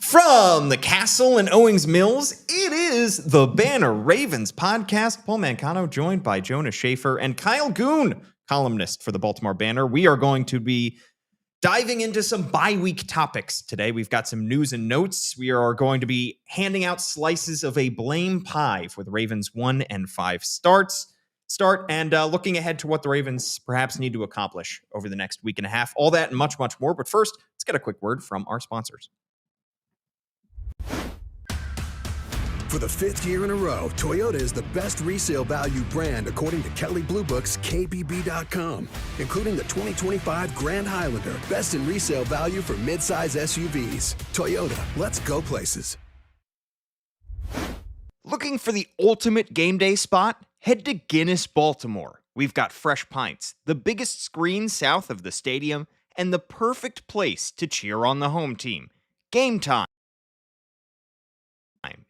From the castle in Owings Mills, it is the Banner Ravens podcast. Paul Mancano joined by Jonas, Shaffer, and Kyle Goon, columnist for the Baltimore Banner. We are going to be diving into some bye-week topics today. We've got some news and notes. We are going to be handing out slices of a blame pie for the Ravens 1 and 5 start and looking ahead to what the Ravens perhaps need to accomplish over the next week and a half. All that and much, much more. But first, let's get a quick word from our sponsors. For the fifth year in a row, Toyota is the best resale value brand according to Kelley Blue Book's KBB.com, including the 2025 Grand Highlander, best in resale value for midsize SUVs. Toyota, let's go places. Looking for the ultimate game day spot? Head to Guinness, Baltimore. We've got fresh pints, the biggest screen south of the stadium, and the perfect place to cheer on the home team. Game time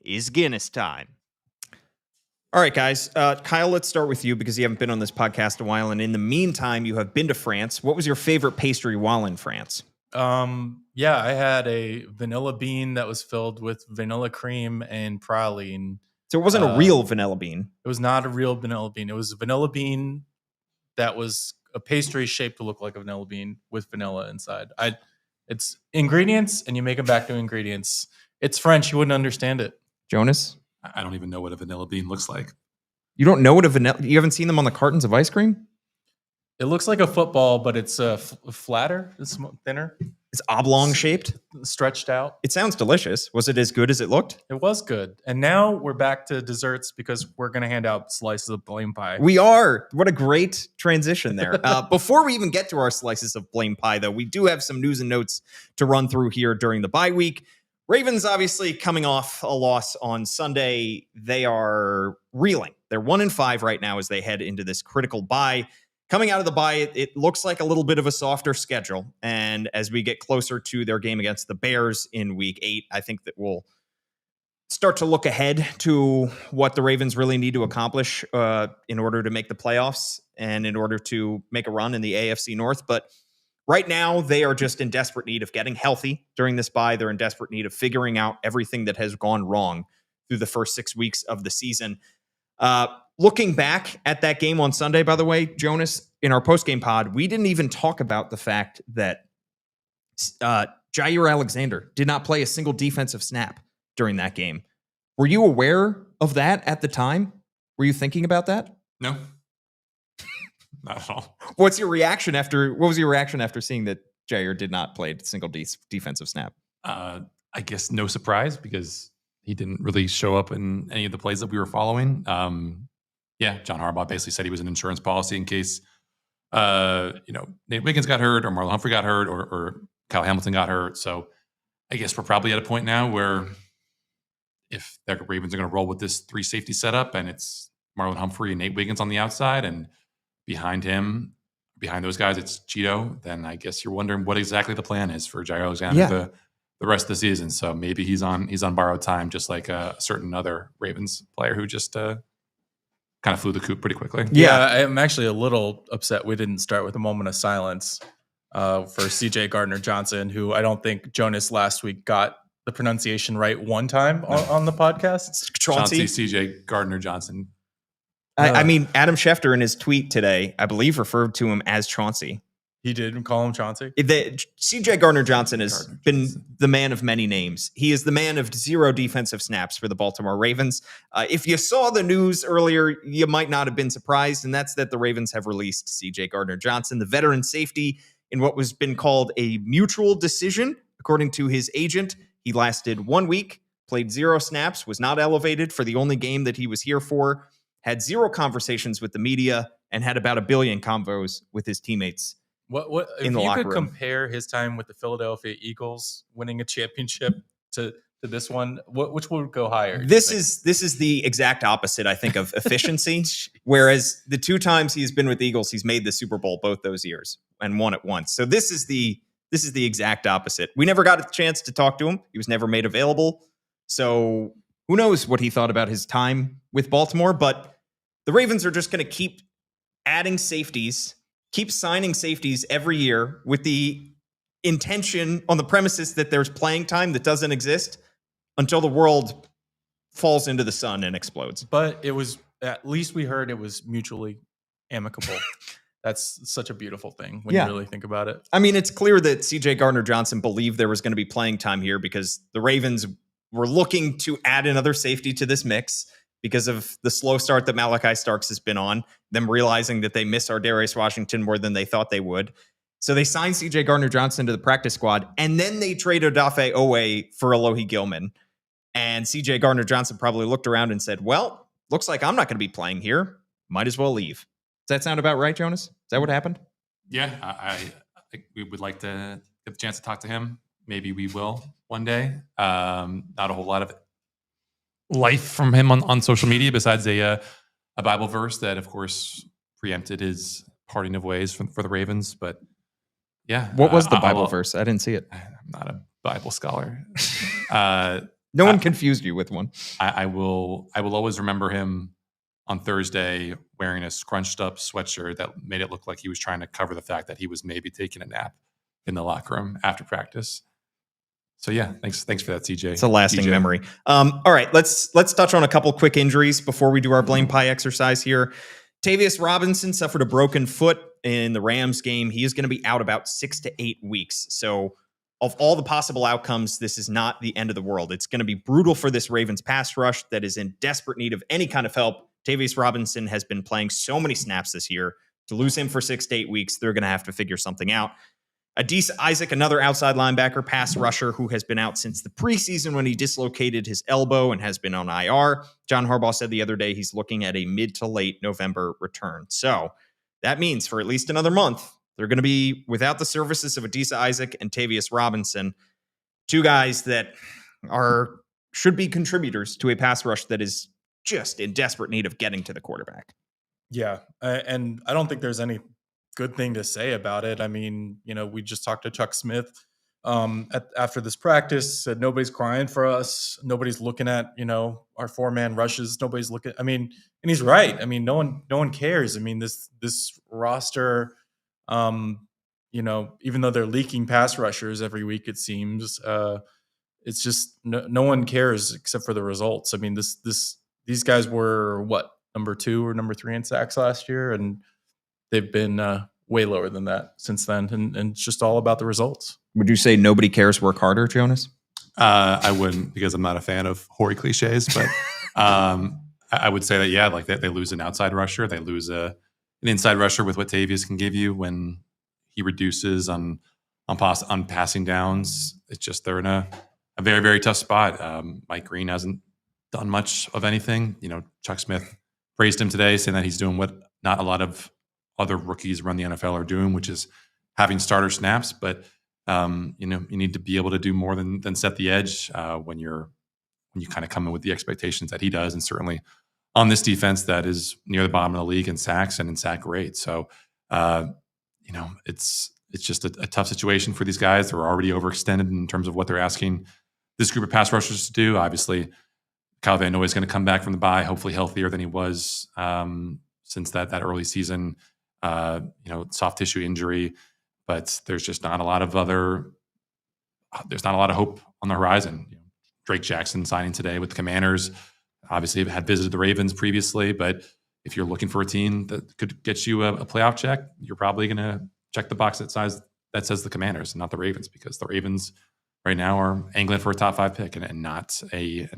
is Guinness time. All right, guys. Kyle, let's start with you because you haven't been on this podcast a while, and in the meantime, you have been to France. What was your favorite pastry while in France? Yeah, I had a vanilla bean that was filled with vanilla cream and praline. So it wasn't a real vanilla bean. It was not a real vanilla bean. It was a vanilla bean that was a pastry shaped to look like a vanilla bean with vanilla inside. It's ingredients, and you make them back to ingredients. It's French. You wouldn't understand it. Jonas? I don't even know what a vanilla bean looks like. You don't know what a vanilla... You haven't seen them on the cartons of ice cream? It looks like a football, but it's flatter. It's thinner. It's oblong shaped? Stretched out. It sounds delicious. Was it as good as it looked? It was good. And now we're back to desserts because we're going to hand out slices of blame pie. We are. What a great transition there. Before we even get to our slices of blame pie, though, we do have some news and notes to run through here during the bye week. Ravens obviously coming off a loss on Sunday. They are reeling. They're 1 and 5 right now as they head into this critical bye. Coming out of the bye, it looks like a little bit of a softer schedule. And as we get closer to their game against the Bears in week 8, I think that we'll start to look ahead to what the Ravens really need to accomplish in order to make the playoffs and in order to make a run in the AFC North. But right now, they are just in desperate need of getting healthy during this bye. They're in desperate need of figuring out everything that has gone wrong through the first 6 weeks of the season. Looking back at that game on Sunday, by the way, Jonas, in our postgame pod, we didn't even talk about the fact that Jaire Alexander did not play a single defensive snap during that game. Were you aware of that at the time? Were you thinking about that? No. Not at all. What was your reaction after seeing that Jaire did not play a single defensive snap? I guess no surprise because he didn't really show up in any of the plays that we were following. John Harbaugh basically said he was an insurance policy in case Nate Wiggins got hurt or Marlon Humphrey got hurt or Kyle Hamilton got hurt. So I guess we're probably at a point now where if the Ravens are going to roll with this 3 safety setup and it's Marlon Humphrey and Nate Wiggins on the outside and behind those guys, it's Cheeto, then I guess you're wondering what exactly the plan is for Jaire Alexander the rest of the season. So maybe he's on borrowed time, just like a certain other Ravens player who just kind of flew the coop pretty quickly. Yeah, I'm actually a little upset we didn't start with a moment of silence for CJ Gardner-Johnson, who I don't think Jonas last week got the pronunciation right one time on the podcast. Chauncey CJ Gardner-Johnson. I mean, Adam Schefter in his tweet today, I believe, referred to him as Chauncey. He did call him Chauncey? CJ Gardner-Johnson has been the man of many names. He is the man of 0 defensive snaps for the Baltimore Ravens. If you saw the news earlier, you might not have been surprised, and that's that the Ravens have released CJ Gardner-Johnson, the veteran safety, in what was been called a mutual decision. According to his agent, he lasted 1 week, played 0 snaps, was not elevated for the only game that he was here for, had 0 conversations with the media, and had about 1 billion convos with his teammates. What if you could compare his time with the Philadelphia Eagles winning a championship to this one? Which would go higher? This is the exact opposite, I think, of efficiency. Whereas the 2 times he's been with the Eagles, he's made the Super Bowl both those years and won it once. So this is the exact opposite. We never got a chance to talk to him. He was never made available. So who knows what he thought about his time with Baltimore? But the Ravens are just going to keep adding safeties. Keep signing safeties every year with the intention on the premises that there's playing time that doesn't exist until the world falls into the sun and explodes. But it was, at least we heard it was mutually amicable. That's such a beautiful thing when you really think about it. I mean, it's clear that C.J. Gardner-Johnson believed there was going to be playing time here because the Ravens were looking to add another safety to this mix because of the slow start that Malachi Starks has been on, them realizing that they miss Ardarius Washington more than they thought they would. So they signed C.J. Gardner-Johnson to the practice squad, and then they traded Odafe Owe for Alohi Gilman. And C.J. Gardner-Johnson probably looked around and said, well, looks like I'm not going to be playing here. Might as well leave. Does that sound about right, Jonas? Is that what happened? Yeah, I think we would like to get the chance to talk to him. Maybe we will one day. Not a whole lot of life from him on social media besides a Bible verse that, of course, preempted his parting of ways for the Ravens. But yeah. What was the Bible verse? I didn't see it. I'm not a Bible scholar. No one confused you with one. I will always remember him on Thursday wearing a scrunched up sweatshirt that made it look like he was trying to cover the fact that he was maybe taking a nap in the locker room after practice. So yeah, thanks for that, CJ. It's a lasting memory. All right, let's touch on a couple quick injuries before we do our blame pie exercise here. Tavius Robinson suffered a broken foot in the Rams game. He is going to be out about 6 to 8 weeks. So of all the possible outcomes, this is not the end of the world. It's going to be brutal for this Ravens pass rush that is in desperate need of any kind of help. Tavius Robinson has been playing so many snaps this year. To lose him for 6 to 8 weeks, they're going to have to figure something out. Adisa Isaac, another outside linebacker, pass rusher who has been out since the preseason when he dislocated his elbow and has been on IR. John Harbaugh said the other day he's looking at a mid to late November return. So that means for at least another month, they're going to be without the services of Adisa Isaac and Tavius Robinson, two guys that should be contributors to a pass rush that is just in desperate need of getting to the quarterback. Yeah, and I don't think there's any good thing to say about it. I mean, we just talked to Chuck Smith after this practice, said nobody's crying for us. Nobody's looking at, our 4-man rushes. Nobody's looking. I mean, and he's right. I mean, no one cares. I mean, this roster, even though they're leaking pass rushers every week, it seems, it's just no one cares except for the results. I mean, these guys were number 2 or number 3 in sacks last year, and they've been way lower than that since then, and it's just all about the results. Would you say nobody cares work harder, Jonas? I wouldn't, because I'm not a fan of hoary cliches, but I would say that, yeah, like they lose an outside rusher. They lose an inside rusher with what Tavius can give you when he reduces on passing downs. It's just they're in a very, very tough spot. Mike Green hasn't done much of anything. Chuck Smith praised him today, saying that he's doing what not a lot of other rookies around the NFL are doing, which is having starter snaps. But you need to be able to do more than set the edge when you kind of come in with the expectations that he does, and certainly on this defense that is near the bottom of the league in sacks and in sack rate. So it's just a tough situation for these guys. They're already overextended in terms of what they're asking this group of pass rushers to do. Obviously, Kyle Van Noy is going to come back from the bye, hopefully healthier than he was since that early season, soft tissue injury. But there's just not a lot of hope on the horizon. Drake Jackson signing today with the Commanders. Obviously, had visited the Ravens previously, but if you're looking for a team that could get you a playoff check, you're probably going to check the box that says the Commanders and not the Ravens, because the Ravens right now are angling for a top 5 pick and not a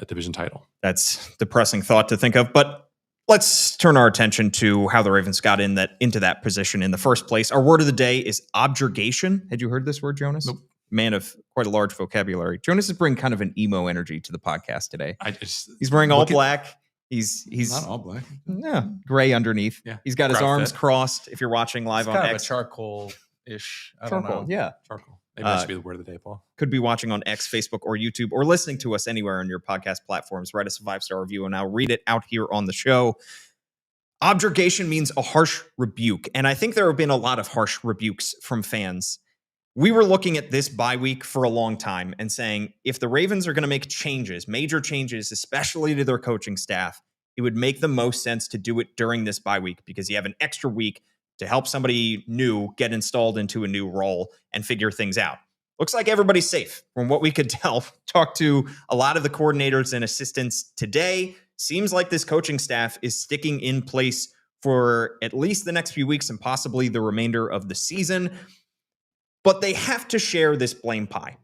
division title. That's a depressing thought to think of, but let's turn our attention to how the Ravens got into that position in the first place. Our word of the day is objurgation. Had you heard this word, Jonas? Nope. Man of quite a large vocabulary. Jonas is bringing kind of an emo energy to the podcast today. He's wearing all black. He's not all black. Yeah, gray underneath. Yeah, he's got his arms crossed. If you're watching live it's on kind X, of a charcoal-ish. I don't know. Yeah, charcoal. Maybe that should be the word of the day, Paul. Could be watching on X, Facebook, or YouTube, or listening to us anywhere on your podcast platforms. Write us a 5-star review, and I'll read it out here on the show. Objurgation means a harsh rebuke, and I think there have been a lot of harsh rebukes from fans. We were looking at this bye week for a long time and saying, if the Ravens are going to make changes, major changes, especially to their coaching staff, it would make the most sense to do it during this bye week, because you have an extra week to help somebody new get installed into a new role and figure things out. Looks like everybody's safe from what we could tell. Talk to a lot of the coordinators and assistants today. Seems like this coaching staff is sticking in place for at least the next few weeks and possibly the remainder of the season. But they have to share this blame pie.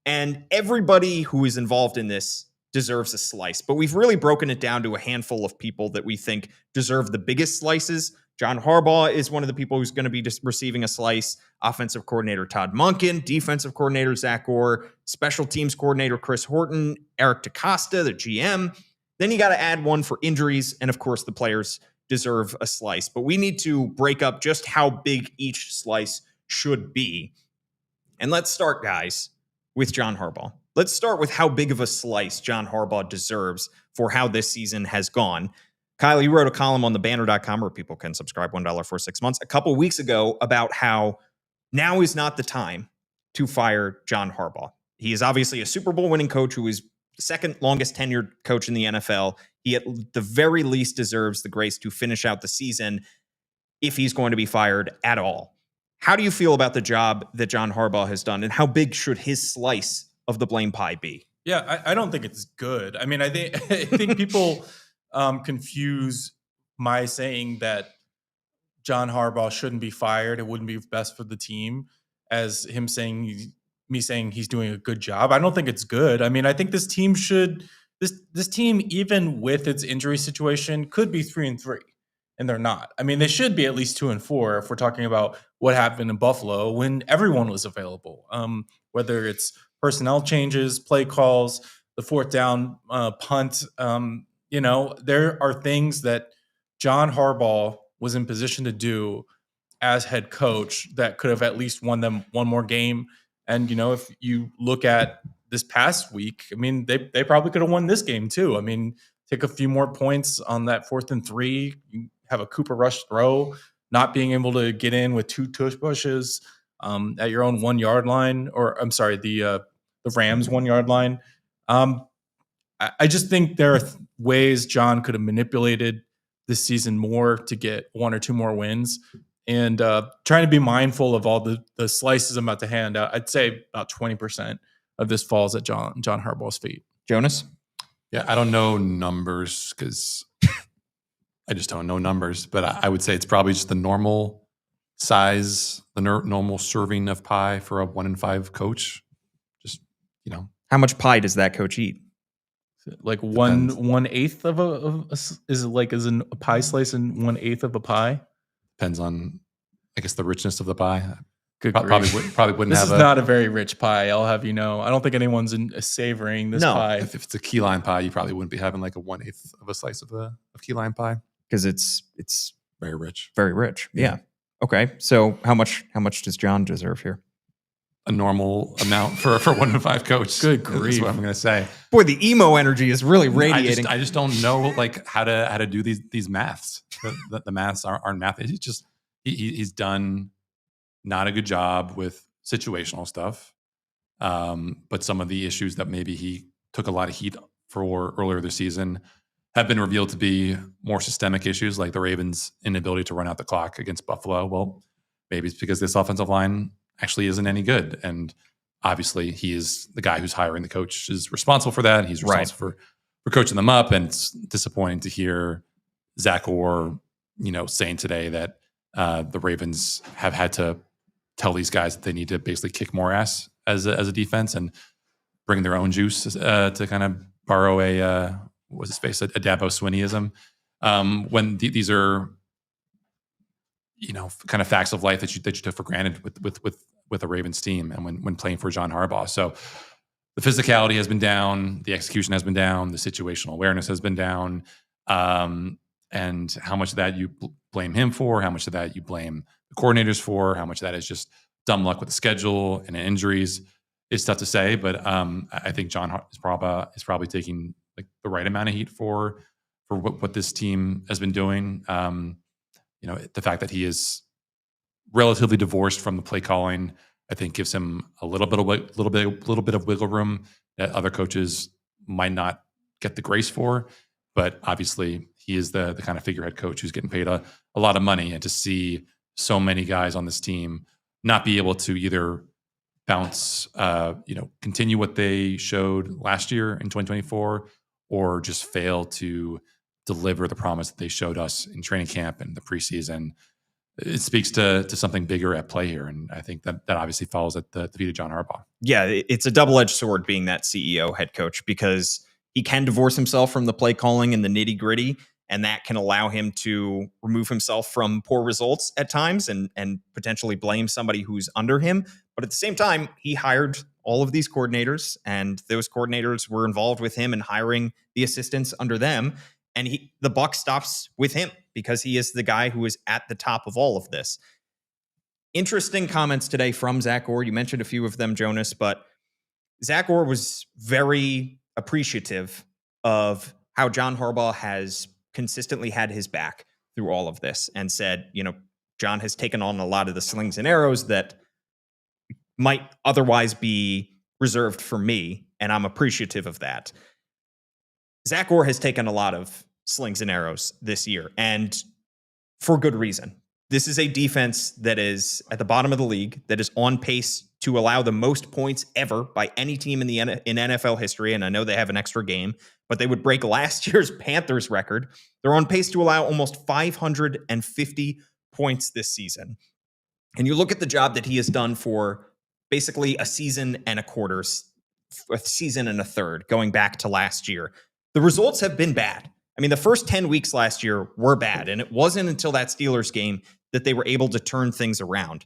And everybody who is involved in this deserves a slice. But we've really broken it down to a handful of people that we think deserve the biggest slices. John Harbaugh is one of the people who's going to be just receiving a slice. Offensive coordinator Todd Monken, defensive coordinator Zach Orr, special teams coordinator Chris Horton, Eric DeCosta, the GM. Then you got to add one for injuries. And of course, the players deserve a slice. But we need to break up just how big each slice should be. And let's start, guys, with John Harbaugh. Let's start with how big of a slice John Harbaugh deserves for how this season has gone. Kyle, you wrote a column on thebanner.com where people can subscribe $1 for 6 months a couple weeks ago about how now is not the time to fire John Harbaugh. He is obviously a Super Bowl winning coach who is the second longest tenured coach in the NFL. He at the very least deserves the grace to finish out the season if he's going to be fired at all. How do you feel about the job that John Harbaugh has done, and how big should his slice of the blame pie be? Yeah, I don't think it's good. I mean, I think people confuse my saying that John Harbaugh shouldn't be fired, it wouldn't be best for the team, as him saying me saying he's doing a good job. I don't think it's good. I mean, I think this team this team, even with its injury situation, could be 3-3, and they're not. I mean, they should be at least 2-4 if we're talking about what happened in Buffalo when everyone was available. Whether it's personnel changes, play calls, the fourth down punt. There are things that John Harbaugh was in position to do as head coach that could have at least won them one more game. And, if you look at this past week, I mean, they probably could have won this game too. I mean, take a few more points on that 4th and 3, you have a Cooper Rush throw, not being able to get in with 2 tush bushes at your own 1 yard line, or I'm sorry, the Rams 1 yard line. I just think there are ways John could have manipulated this season more to get 1 or 2 more wins, and trying to be mindful of all the slices I'm about to hand out. I'd say about 20% of this falls at John Harbaugh's feet. Jonas? Yeah, I don't know numbers because I just don't know numbers, but I would say it's probably just the normal size, the normal serving of pie for a 1-5 coach. Just, How much pie does that coach eat? Like 1/8 of a pie slice and 1/8 of a pie? Depends on, I guess, the richness of the pie. Probably wouldn't this have. This is not a very rich pie. I'll have you know. I don't think anyone's savoring this pie. If it's a key lime pie, you probably wouldn't be having like a 1/8 of a slice of key lime pie because it's very rich. Very rich. Yeah. Okay. So how much does John deserve here? A normal amount for a 1-5 coach. Good grief. That's what I'm going to say. Boy, the emo energy is really radiating. I just don't know how to do these maths. The maths aren't math. It's just he's done not a good job with situational stuff. But some of the issues that maybe he took a lot of heat for earlier this season have been revealed to be more systemic issues, like the Ravens' inability to run out the clock against Buffalo. Well, maybe it's because this offensive line actually isn't any good. And obviously he is the guy who's hiring the coach is responsible for that. He's responsible for coaching them up. And it's disappointing to hear Zach Orr, saying today that the Ravens have had to tell these guys that they need to basically kick more ass as a defense and bring their own juice to kind of borrow a Dabo Swinneyism. When these are, kind of facts of life that you took for granted with a Ravens team and when playing for John Harbaugh. So the physicality has been down, the execution has been down, the situational awareness has been down. And how much of that you blame him for, how much of that you blame the coordinators for, how much of that is just dumb luck with the schedule and injuries is tough to say. But I think John is probably taking like the right amount of heat for what this team has been doing. The fact that he is relatively divorced from the play calling, I think, gives him a little bit of wiggle room that other coaches might not get the grace for. But obviously, he is the kind of figurehead coach who's getting paid a lot of money, and to see so many guys on this team not be able to either bounce, continue what they showed last year in 2024, or just fail to deliver the promise that they showed us in training camp and the preseason. It speaks to something bigger at play here. And I think that obviously falls at the feet of John Harbaugh. Yeah, it's a double-edged sword being that CEO head coach, because he can divorce himself from the play calling and the nitty-gritty, and that can allow him to remove himself from poor results at times and potentially blame somebody who's under him. But at the same time, he hired all of these coordinators, and those coordinators were involved with him in hiring the assistants under them. And the buck stops with him because he is the guy who is at the top of all of this. Interesting comments today from Zach Orr. You mentioned a few of them, Jonas, but Zach Orr was very appreciative of how John Harbaugh has consistently had his back through all of this, and said, John has taken on a lot of the slings and arrows that might otherwise be reserved for me, and I'm appreciative of that. Zach Orr has taken a lot of slings and arrows this year, and for good reason. This is a defense that is at the bottom of the league, that is on pace to allow the most points ever by any team in NFL history. And I know they have an extra game, but they would break last year's Panthers record. They're on pace to allow almost 550 points this season. And you look at the job that he has done for basically a season and a quarter, a season and a third, going back to last year. The results have been bad. I mean, the first 10 weeks last year were bad, and it wasn't until that Steelers game that they were able to turn things around.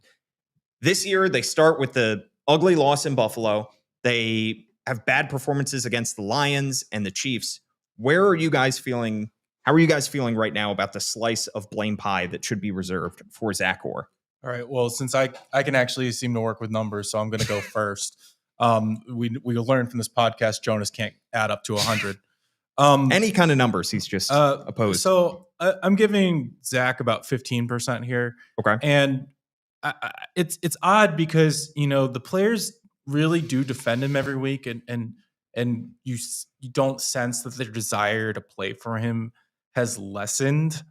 This year, they start with the ugly loss in Buffalo. They have bad performances against the Lions and the Chiefs. Where are you guys feeling? How are you guys feeling right now about the slice of blame pie that should be reserved for Zach Orr? All right. Well, since I can actually seem to work with numbers, so I'm going to go first. We learned from this podcast, Jonas can't add up to 100. Any kind of numbers, he's just opposed. So I'm giving Zach about 15% here. Okay. And it's odd because, the players really do defend him every week, and you don't sense that their desire to play for him has lessened.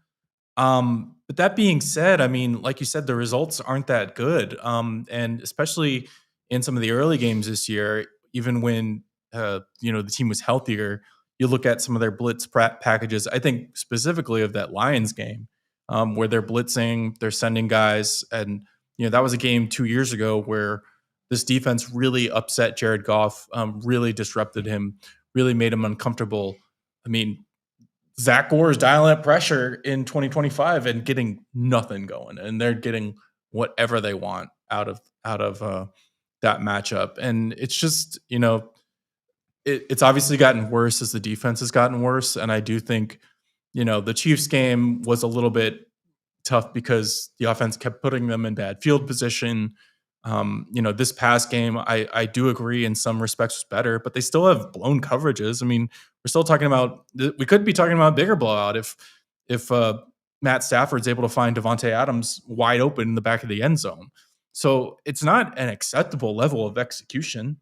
But that being said, I mean, like you said, the results aren't that good. And especially in some of the early games this year, even when, the team was healthier, you look at some of their blitz packages. I think specifically of that Lions game, where they're blitzing, they're sending guys. And, that was a game 2 years ago where this defense really upset Jared Goff, really disrupted him, really made him uncomfortable. I mean, Zach Orr is dialing up pressure in 2025 and getting nothing going, and they're getting whatever they want out of that matchup. And it's just, it's obviously gotten worse as the defense has gotten worse. And I do think, the Chiefs game was a little bit tough because the offense kept putting them in bad field position. This past game, I do agree in some respects was better, but they still have blown coverages. I mean, we're still talking about, we could be talking about a bigger blowout if Matt Stafford's able to find Devontae Adams wide open in the back of the end zone. So it's not an acceptable level of execution.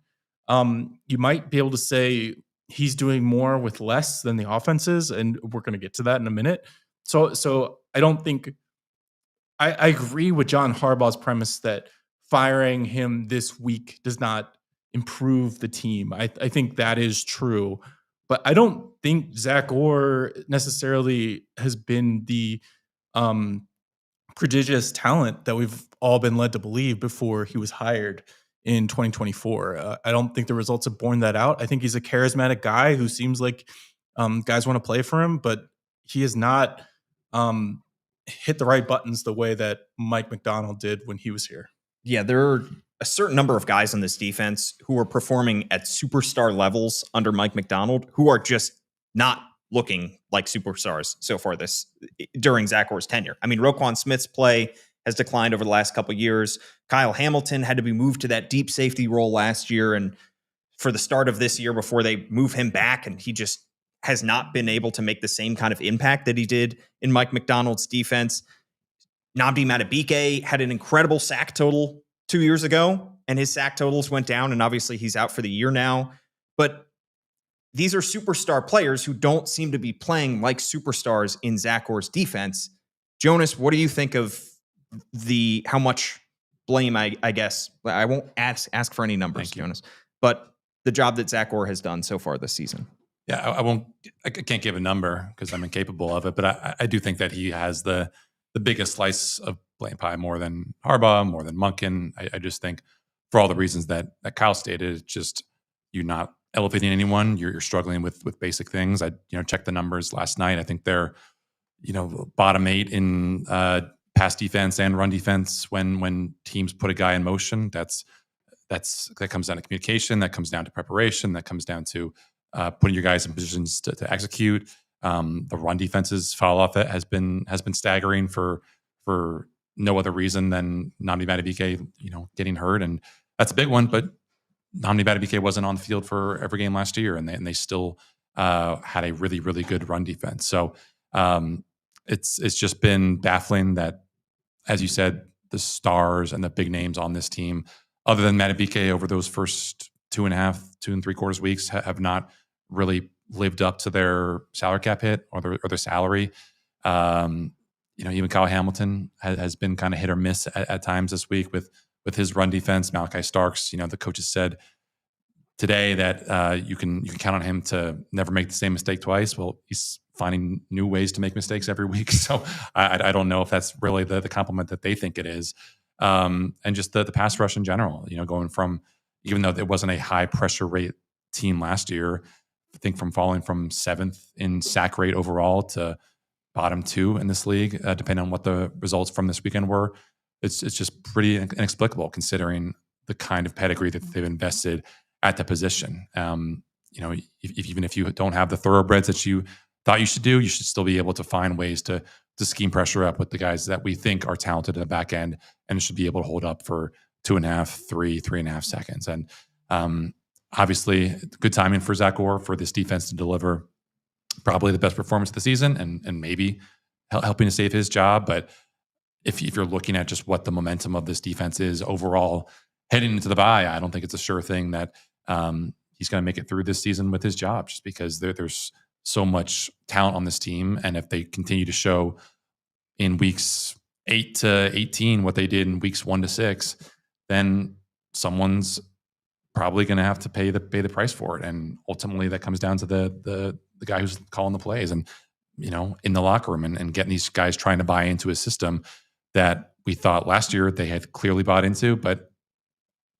You might be able to say he's doing more with less than the offense is, and we're going to get to that in a minute. So I don't think I agree with John Harbaugh's premise that firing him this week does not improve the team. I think that is true, but I don't think Zach Orr necessarily has been the prodigious talent that we've all been led to believe before he was hired in 2024. I don't think the results have borne that out. I think he's a charismatic guy who seems like guys want to play for him, but he has not hit the right buttons the way that Mike Macdonald did when he was here. Yeah, there are a certain number of guys on this defense who are performing at superstar levels under Mike Macdonald who are just not looking like superstars so far during Zach Orr's tenure. I mean, Roquan Smith's play has declined over the last couple of years. Kyle Hamilton had to be moved to that deep safety role last year and for the start of this year before they move him back, and he just has not been able to make the same kind of impact that he did in Mike Macdonald's defense. Nnamdi Madubuike had an incredible sack total 2 years ago, and his sack totals went down, and obviously he's out for the year now. But these are superstar players who don't seem to be playing like superstars in Zach Orr's defense. Jonas, what do you think of how much blame I guess I won't ask for any numbers, Jonas, but the job that Zach Orr has done so far this season. Yeah, I can't give a number because I'm incapable of it, but I do think that he has the biggest slice of blame pie, more than Harbaugh, more than Monken. I just think for all the reasons that Kyle stated, it's just you're not elevating anyone. You're struggling with basic things. I checked the numbers last night. I think they're bottom 8 in pass defense and run defense when teams put a guy in motion. That comes down to communication. That comes down to preparation. That comes down to putting your guys in positions to execute. The run defense's fall off has been staggering for no other reason than Nnamdi Madubuike, getting hurt, and that's a big one. But Nnamdi Madubuike wasn't on the field for every game last year, and they still had a really, really good run defense. So it's just been baffling that, as you said, the stars and the big names on this team, other than Madubuike over those first 2 and 3/4 weeks, have not really lived up to their salary cap hit or their salary. Even Kyle Hamilton has been kind of hit or miss at times this week with his run defense. Malachi Starks, the coaches said today that you can count on him to never make the same mistake twice. Well, he's finding new ways to make mistakes every week. So I don't know if that's really the compliment that they think it is. And just the pass rush in general, going from, even though it wasn't a high pressure rate team last year, I think from falling from 7th in sack rate overall to bottom 2 in this league, depending on what the results from this weekend were, it's just pretty inexplicable considering the kind of pedigree that they've invested at the position. Even if you don't have the thoroughbreds that you thought you should do, you should still be able to find ways to scheme pressure up with the guys that we think are talented in the back end, and should be able to hold up for 2.5, 3.5 seconds. And obviously, good timing for Zach Orr for this defense to deliver probably the best performance of the season, and maybe helping to save his job. But if you're looking at just what the momentum of this defense is overall heading into the bye, I don't think it's a sure thing that he's going to make it through this season with his job, just because there's so much talent on this team. And if they continue to show in weeks 8 to 18 what they did in weeks 1 to 6, then someone's probably going to have to pay the price for it. And ultimately that comes down to the guy who's calling the plays and, in the locker room and getting these guys trying to buy into a system that we thought last year they had clearly bought into, but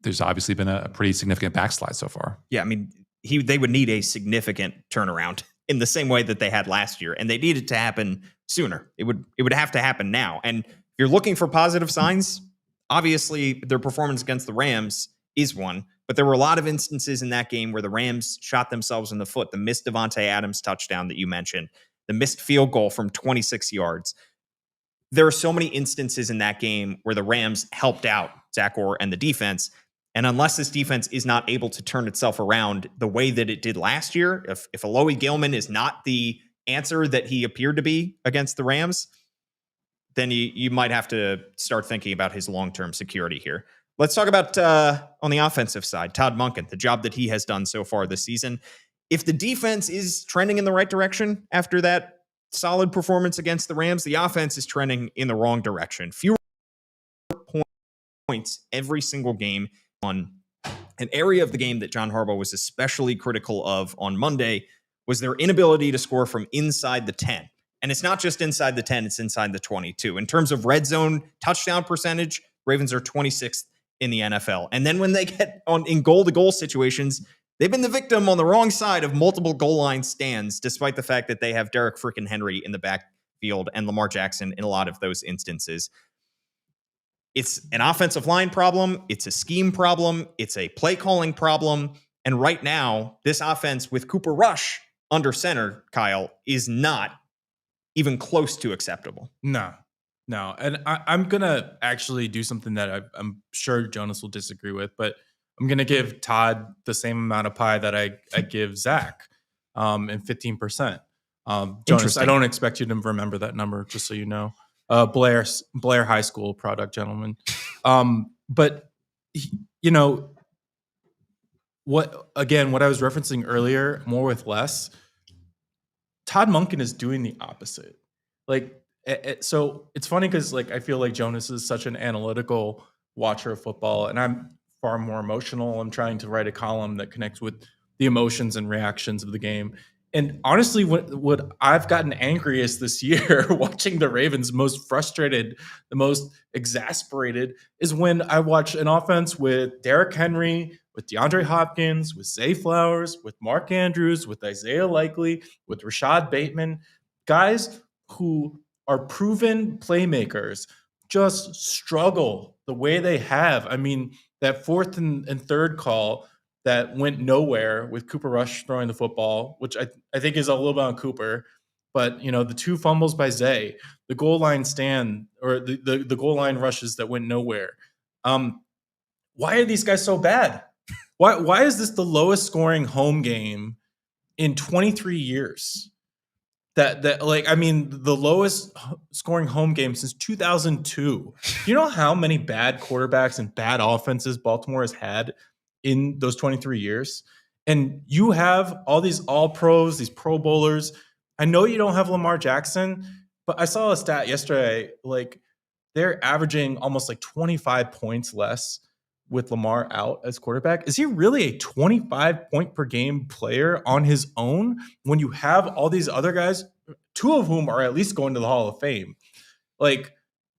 there's obviously been a pretty significant backslide so far. Yeah. I mean, they would need a significant turnaround in the same way that they had last year, and they need it to happen sooner. It would have to happen now. And if you're looking for positive signs, obviously their performance against the Rams is one, but there were a lot of instances in that game where the Rams shot themselves in the foot. The missed Devontae Adams touchdown that you mentioned, the missed field goal from 26 yards. There are so many instances in that game where the Rams helped out Zach Orr and the defense. And unless this defense is not able to turn itself around the way that it did last year, if Alohi Gilman is not the answer that he appeared to be against the Rams, then you might have to start thinking about his long-term security here. Let's talk about, on the offensive side, Todd Monken, the job that he has done so far this season. If the defense is trending in the right direction after that solid performance against the Rams, the offense is trending in the wrong direction. Fewer points every single game. On an area of the game that John Harbaugh was especially critical of on Monday was their inability to score from inside the 10. And it's not just inside the 10, it's inside the 22. In terms of red zone touchdown percentage, Ravens are 26th in the NFL. And then when they get in goal-to-goal situations, they've been the victim on the wrong side of multiple goal line stands, despite the fact that they have Derek freaking Henry in the backfield and Lamar Jackson in a lot of those instances. It's an offensive line problem. It's a scheme problem. It's a play calling problem. And right now, this offense with Cooper Rush under center, Kyle, is not even close to acceptable. No. And I'm going to actually do something that I'm sure Jonas will disagree with, but I'm going to give Todd the same amount of pie that I give Zach, and 15%. Jonas, I don't expect you to remember that number, just so you know. Blair High School product, gentlemen. But what I was referencing earlier, more with less, Todd Monken is doing the opposite. Like, So it's funny because like I feel like Jonas is such an analytical watcher of football, and I'm far more emotional. I'm trying to write a column that connects with the emotions and reactions of the game. And honestly, what I've gotten angriest this year watching the Ravens, most frustrated, the most exasperated, is when I watch an offense with Derrick Henry, with DeAndre Hopkins, with Zay Flowers, with Mark Andrews, with Isaiah Likely, with Rashad Bateman, guys who are proven playmakers just struggle the way they have. I mean, that fourth and third call that went nowhere with Cooper Rush throwing the football, which I think is a little bit on Cooper. But, you know, the 2 fumbles by Zay, the goal line stand or the goal line rushes that went nowhere. Why are these guys so bad? Why is this the lowest scoring home game in 23 years? That like, I mean, the lowest scoring home game since 2002. Do you know how many bad quarterbacks and bad offenses Baltimore has had in those 23 years? And you have all these all pros, these pro bowlers. I know you don't have Lamar Jackson, but I saw a stat yesterday, like they're averaging almost like 25 points less with Lamar out as quarterback. Is he really a 25 point per game player on his own when you have all these other guys, 2 of whom are at least going to the Hall of Fame? Like,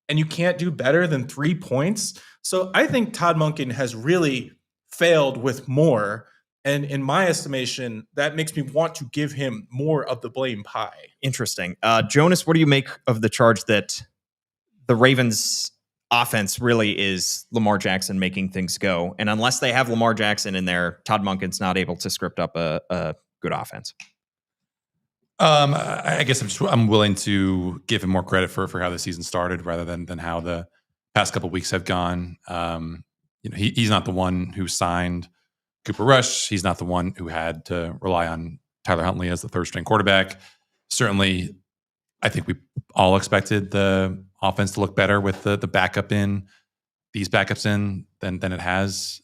and you can't do better than 3 points. So I think Todd Monken has really failed with more. And in my estimation, that makes me want to give him more of the blame pie. Interesting. Jonas, what do you make of the charge that the Ravens offense really is Lamar Jackson making things go? And unless they have Lamar Jackson in there, Todd Monken's not able to script up a good offense. I guess I'm willing to give him more credit for how the season started rather than how the past couple of weeks have gone. He's not the one who signed Cooper Rush. He's not the one who had to rely on Tyler Huntley as the third string quarterback. Certainly, I think we all expected the offense to look better with the backup in, these backups in than it has.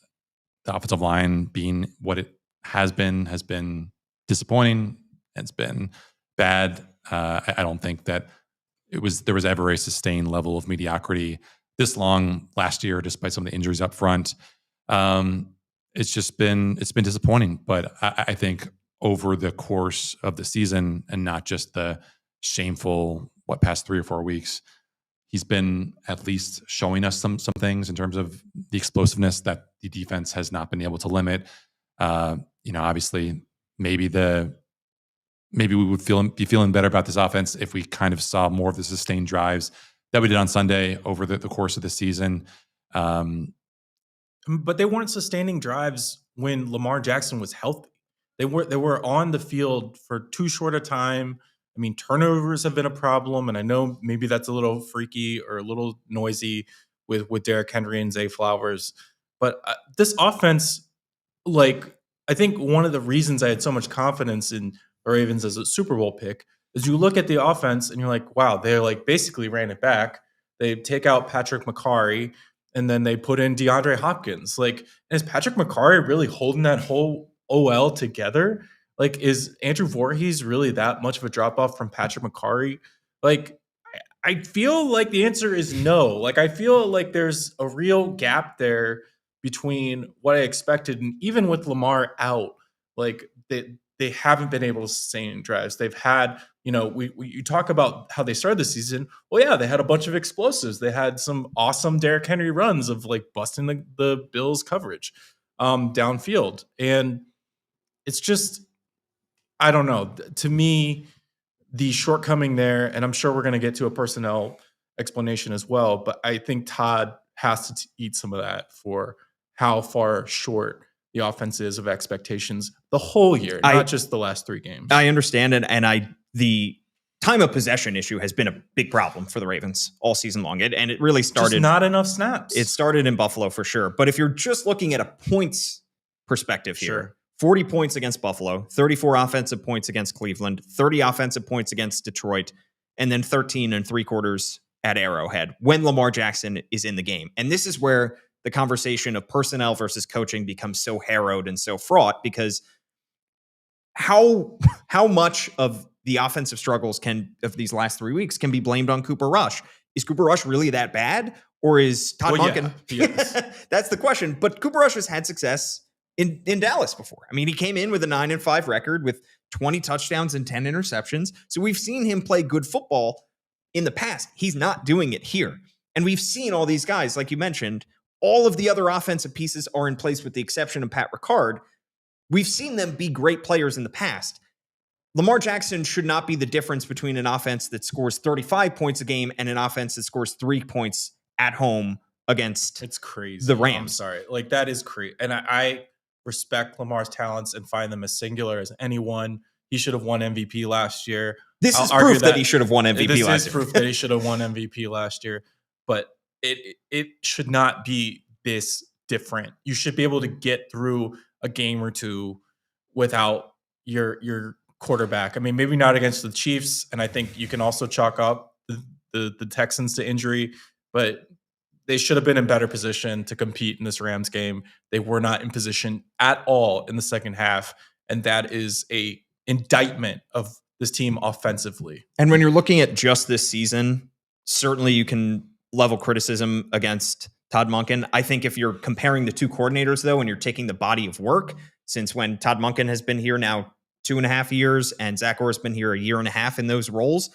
The offensive line being what it has been disappointing. It's been bad. I don't think that there was ever a sustained level of mediocrity this long last year, despite some of the injuries up front. It's been disappointing. But I think over the course of the season, and not just the shameful past 3 or 4 weeks, he's been at least showing us some things in terms of the explosiveness that the defense has not been able to limit. Obviously, maybe we would be feeling better about this offense if we kind of saw more of the sustained drives that we did on Sunday over the course of the season. But they weren't sustaining drives when Lamar Jackson was healthy. They were on the field for too short a time. I mean, turnovers have been a problem, and I know maybe that's a little freaky or a little noisy with Derrick Henry and Zay Flowers. But this offense, like, I think one of the reasons I had so much confidence in the Ravens as a Super Bowl pick is you look at the offense and you're like, wow, they're like basically ran it back. They take out Patrick McCarry and then they put in DeAndre Hopkins. Like, is Patrick McCarry really holding that whole OL together? Like, is Andrew Voorhees really that much of a drop off from Patrick McCarry? Like, I feel like the answer is no. Like, I feel like there's a real gap there between what I expected, and even with Lamar out, like they haven't been able to sustain drives. They've had, you talk about how they started the season. Well, yeah, they had a bunch of explosives. They had some awesome Derrick Henry runs of like busting the Bills coverage downfield. And it's just, I don't know. To me, the shortcoming there, and I'm sure we're going to get to a personnel explanation as well, but I think Todd has to eat some of that for how far short the offense is of expectations the whole year, not just the last 3 games. I understand it, and the time of possession issue has been a big problem for the Ravens all season long. And it really started... Just not enough snaps. It started in Buffalo for sure. But if you're just looking at a points perspective here, sure. 40 points against Buffalo, 34 offensive points against Cleveland, 30 offensive points against Detroit, and then 13 3/4 at Arrowhead when Lamar Jackson is in the game. And this is where the conversation of personnel versus coaching becomes so harrowed and so fraught, because how much of the offensive struggles of these last 3 weeks can be blamed on Cooper Rush. Is Cooper Rush really that bad? Or is Todd Monken? Yeah, yes. That's the question. But Cooper Rush has had success in Dallas before. I mean, he came in with a 9-5 record with 20 touchdowns and 10 interceptions. So we've seen him play good football in the past. He's not doing it here. And we've seen all these guys, like you mentioned, all of the other offensive pieces are in place with the exception of Pat Ricard. We've seen them be great players in the past. Lamar Jackson should not be the difference between an offense that scores 35 points a game and an offense that scores 3 points at home against It's crazy. the Rams. I'm sorry. Like, that is crazy. And I respect Lamar's talents and find them as singular as anyone. He should have won MVP last year. This I'll is argue proof that he should have won MVP this last is year. proof that he should have won MVP last year. But it should not be this different. You should be able to get through a game or two without your quarterback. I mean, maybe not against the Chiefs, and I think you can also chalk up the Texans to injury, but they should have been in better position to compete in this Rams game. They were not in position at all in the second half, and that is a indictment of this team offensively. And when you're looking at just this season, certainly you can level criticism against Todd Monken. I think if you're comparing the two coordinators, though, and you're taking the body of work, since when Todd Monken has been here now 2.5 years and Zach Orr has been here 1.5 years in those roles,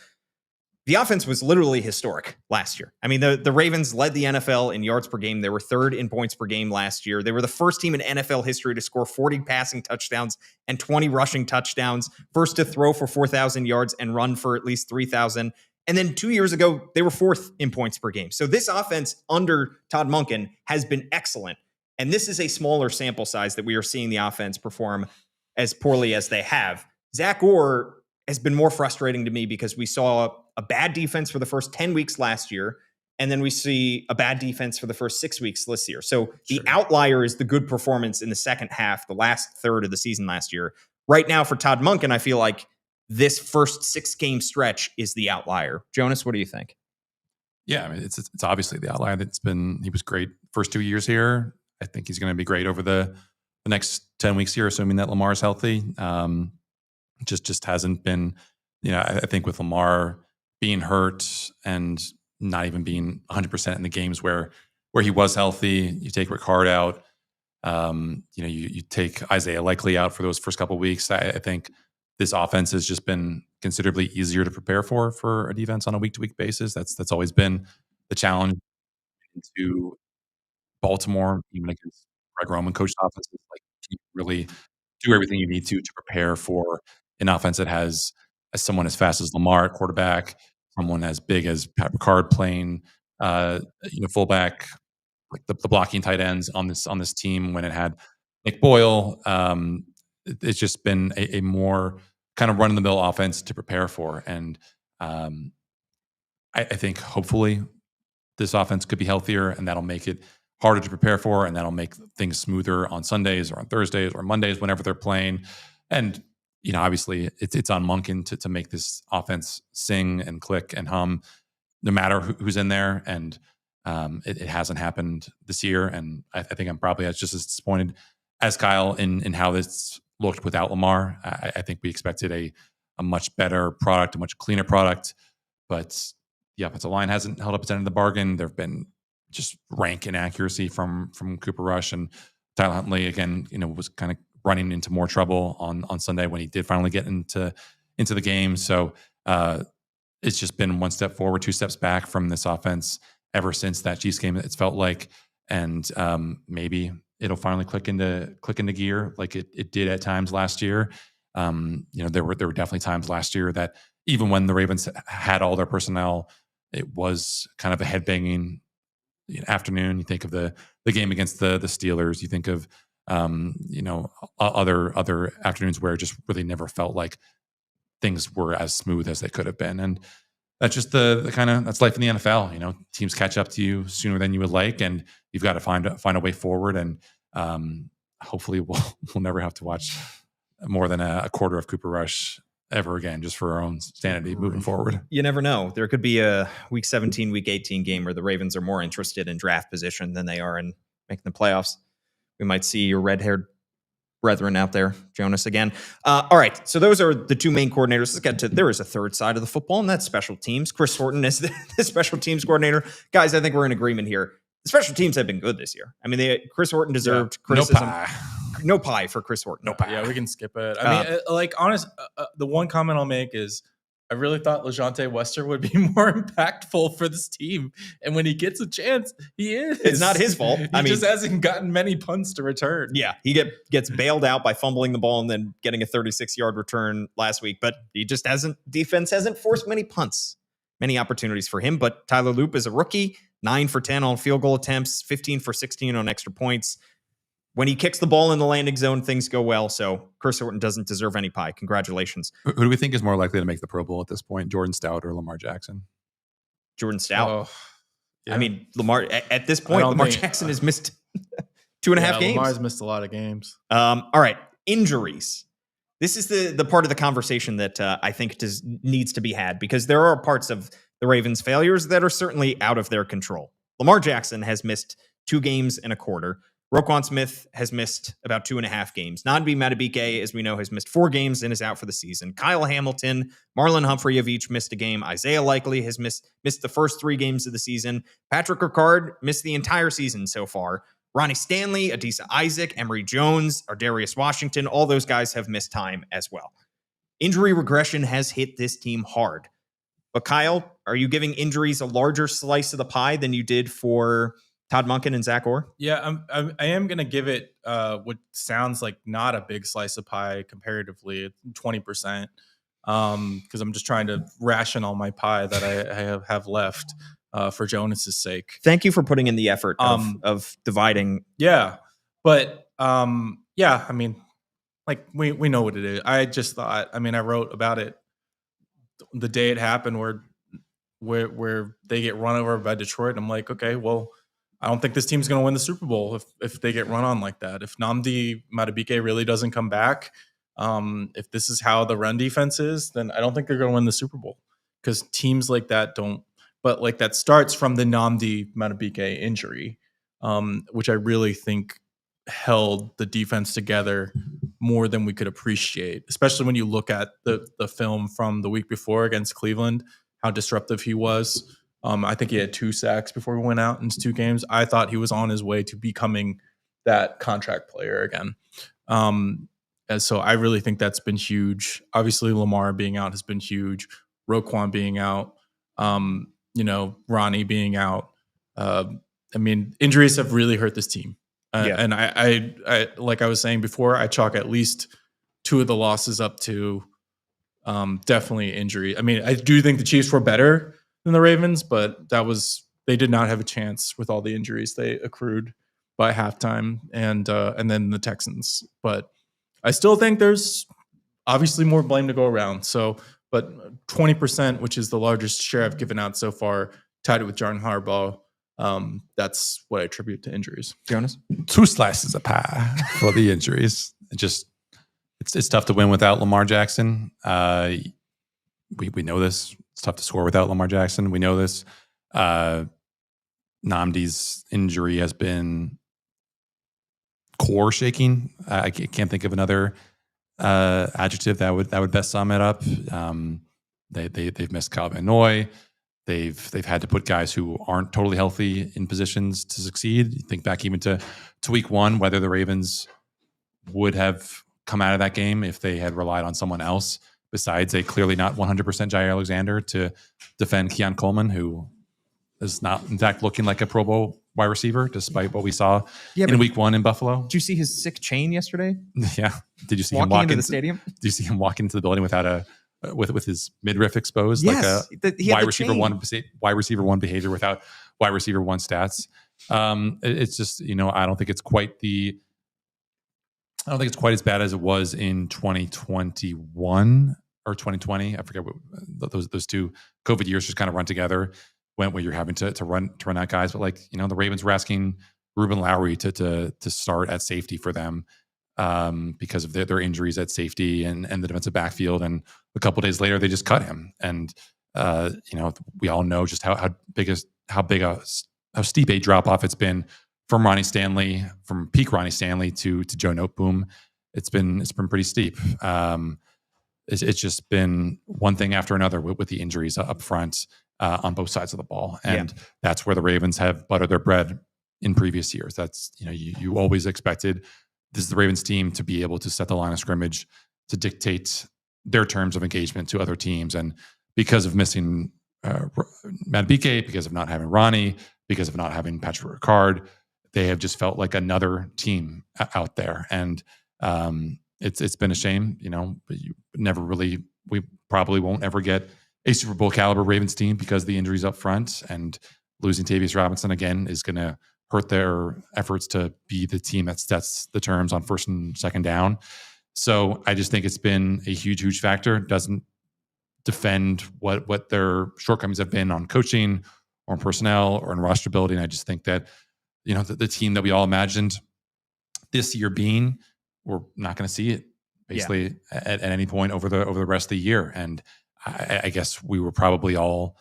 the offense was literally historic last year. I mean, the Ravens led the NFL in yards per game. They were third in points per game last year. They were the first team in NFL history to score 40 passing touchdowns and 20 rushing touchdowns, first to throw for 4,000 yards and run for at least 3,000. And then 2 years ago, they were fourth in points per game. So this offense under Todd Monken has been excellent. And this is a smaller sample size that we are seeing the offense perform as poorly as they have. Zach Orr has been more frustrating to me because we saw a bad defense for the first 10 weeks last year, and then we see a bad defense for the first 6 weeks this year. So the outlier is the good performance in the second half, the last third of the season last year. Right now for Todd Monken, I feel like this first 6-game stretch is the outlier. Jonas, what do you think? Yeah, I mean, it's obviously the outlier. He was great first 2 years here. I think he's going to be great over the next 10 weeks here, assuming that Lamar's healthy. Just hasn't been, I think with Lamar being hurt and not even being 100% in the games where he was healthy, you take Ricard out, you take Isaiah Likely out for those first couple of weeks. I think this offense has just been considerably easier to prepare for a defense on a week-to-week basis. That's always been the challenge to Baltimore, even against Greg Roman coached offenses. Like, you really do everything you need to prepare for an offense that has someone as fast as Lamar at quarterback, someone as big as Pat Ricard playing, fullback, like the blocking tight ends on this team. When it had Nick Boyle, it's just been a more kind of run of the mill offense to prepare for. And I think hopefully this offense could be healthier, and that'll make it harder to prepare for, and that'll make things smoother on Sundays or on Thursdays or Mondays whenever they're playing. And obviously it's on Monken to make this offense sing and click and hum, no matter who's in there. And it hasn't happened this year. And I think I'm probably just as disappointed as Kyle in how this looked without Lamar. I think we expected a much better product, a much cleaner product, but the offensive line hasn't held up its end of the bargain. There have been just rank inaccuracy from Cooper Rush, and Tyler Huntley again, was kind of running into more trouble on Sunday when he did finally get into the game. So it's just been one step forward, 2 steps back from this offense ever since that Chiefs game. It's felt like, and maybe it'll finally click into gear like it did at times last year. There were definitely times last year that even when the Ravens had all their personnel, it was kind of a headbanging afternoon. You think of the game against the Steelers. You think of other afternoons where it just really never felt like things were as smooth as they could have been. And that's just the kind of, that's life in the NFL. Teams catch up to you sooner than you would like, and you've got to find a way forward. And hopefully we'll never have to watch more than a quarter of Cooper Rush ever again, just for our own sanity moving forward. You never know. There could be a week 17, week 18 game where the Ravens are more interested in draft position than they are in making the playoffs. We might see your red-haired brethren out there, Jonas again. All right, so those are the two main coordinators. Let's get to, there is a third side of the football, and that's special teams. Chris Horton is the special teams coordinator. Guys, I think we're in agreement here. The special teams have been good this year. I mean, Chris Horton deserved criticism. No pie for Chris Horton. No pie. Yeah, we can skip it. I mean, the one comment I'll make is I really thought LeJontay Wester would be more impactful for this team. And when he gets a chance, he is. It's not his fault. He just hasn't gotten many punts to return. Yeah, he gets bailed out by fumbling the ball and then getting a 36-yard return last week. But defense hasn't forced many punts, many opportunities for him. But Tyler Loop is a rookie, 9 for 10 on field goal attempts, 15 for 16 on extra points. When he kicks the ball in the landing zone, things go well. So Chris Horton doesn't deserve any pie. Congratulations. Who do we think is more likely to make the Pro Bowl at this point? Jordan Stout or Lamar Jackson? Jordan Stout. Oh, yeah. I mean, Lamar, at this point, Lamar Jackson has missed 2.5 games. Lamar's missed a lot of games. All right. Injuries. This is the part of the conversation that I think needs to be had, because there are parts of the Ravens' failures that are certainly out of their control. Lamar Jackson has missed 2 games and a quarter. Roquan Smith has missed about 2.5 games. Nnamdi Madubuike, as we know, has missed 4 games and is out for the season. Kyle Hamilton, Marlon Humphrey have each missed a game. Isaiah Likely has missed the first 3 games of the season. Patrick Ricard missed the entire season so far. Ronnie Stanley, Adisa Isaac, Emory Jones, Ardarius Washington, all those guys have missed time as well. Injury regression has hit this team hard. But Kyle, are you giving injuries a larger slice of the pie than you did for Todd Monken and Zach Orr? Yeah, I am going to give it what sounds like not a big slice of pie comparatively, 20%, because I'm just trying to ration all my pie that I have left for Jonas's sake. Thank you for putting in the effort of dividing. Yeah, but yeah, I mean, like we know what it is. I just thought, I mean, I wrote about it the day it happened, where they get run over by Detroit. I'm like, okay, well, I don't think this team's going to win the Super Bowl if they get run on like that. If Nnamdi Madubuike really doesn't come back, if this is how the run defense is, then I don't think they're going to win the Super Bowl, because teams like that don't. But like that starts from the Nnamdi Madubuike injury, which I really think held the defense together more than we could appreciate, especially when you look at the film from the week before against Cleveland, how disruptive he was. I think he had 2 sacks before we went out into 2 games. I thought he was on his way to becoming that contract player again. And so I really think that's been huge. Obviously, Lamar being out has been huge. Roquan being out, Ronnie being out. I mean, injuries have really hurt this team. And I like I was saying before, I chalk at least 2 of the losses up to definitely injury. I mean, I do think the Chiefs were better than the Ravens, but they did not have a chance with all the injuries they accrued by halftime, and then the Texans. But I still think there's obviously more blame to go around. So, but 20%, which is the largest share I've given out so far, tied it with John Harbaugh. That's what I attribute to injuries. Jonas? 2 slices of pie for the injuries. It's tough to win without Lamar Jackson. We know this. It's tough to score without Lamar Jackson. We know this. Nnamdi's injury has been core shaking. I can't think of another adjective that would best sum it up. They've missed Kyle Van Noy. They've had to put guys who aren't totally healthy in positions to succeed. You think back even to week 1, whether the Ravens would have come out of that game if they had relied on someone else besides a clearly not 100% Jaire Alexander to defend Keon Coleman, who is not, in fact, looking like a Pro Bowl wide receiver, despite what we saw in week 1 in Buffalo. Did you see his sick chain yesterday? Yeah. Did you see him walk into the stadium? Did you see him walk into the building without with his midriff exposed? Yes, like a wide receiver 1 behavior without wide receiver 1 stats. It's just, I don't think it's quite as bad as it was in 2021 or 2020. I forget what those 2 COVID years just kind of run together when you're having to run out guys. But the Ravens were asking Ruben Lowry to start at safety for them because of their injuries at safety and the defensive backfield. And a couple of days later, they just cut him. And we all know just how steep a drop off it's been from peak Ronnie Stanley to Joe Noteboom. it's been pretty steep. It's just been one thing after another with the injuries up front on both sides of the ball, and that's where the Ravens have buttered their bread in previous years. That's, you always expected this is the Ravens team to be able to set the line of scrimmage, to dictate their terms of engagement to other teams, and because of missing Madubuike, because of not having Ronnie, because of not having Patrick Ricard, they have just felt like another team out there, and it's been a shame, but we probably won't ever get a Super Bowl caliber Ravens team because of the injuries up front, and losing Tavius Robinson again is going to hurt their efforts to be the team that sets the terms on first and second down. So I just think it's been a huge, huge factor. Doesn't defend what their shortcomings have been on coaching or in personnel or in roster building. I just think that, the team that we all imagined this year being, we're not going to see it basically at any point over the rest of the year. And I guess we were probably all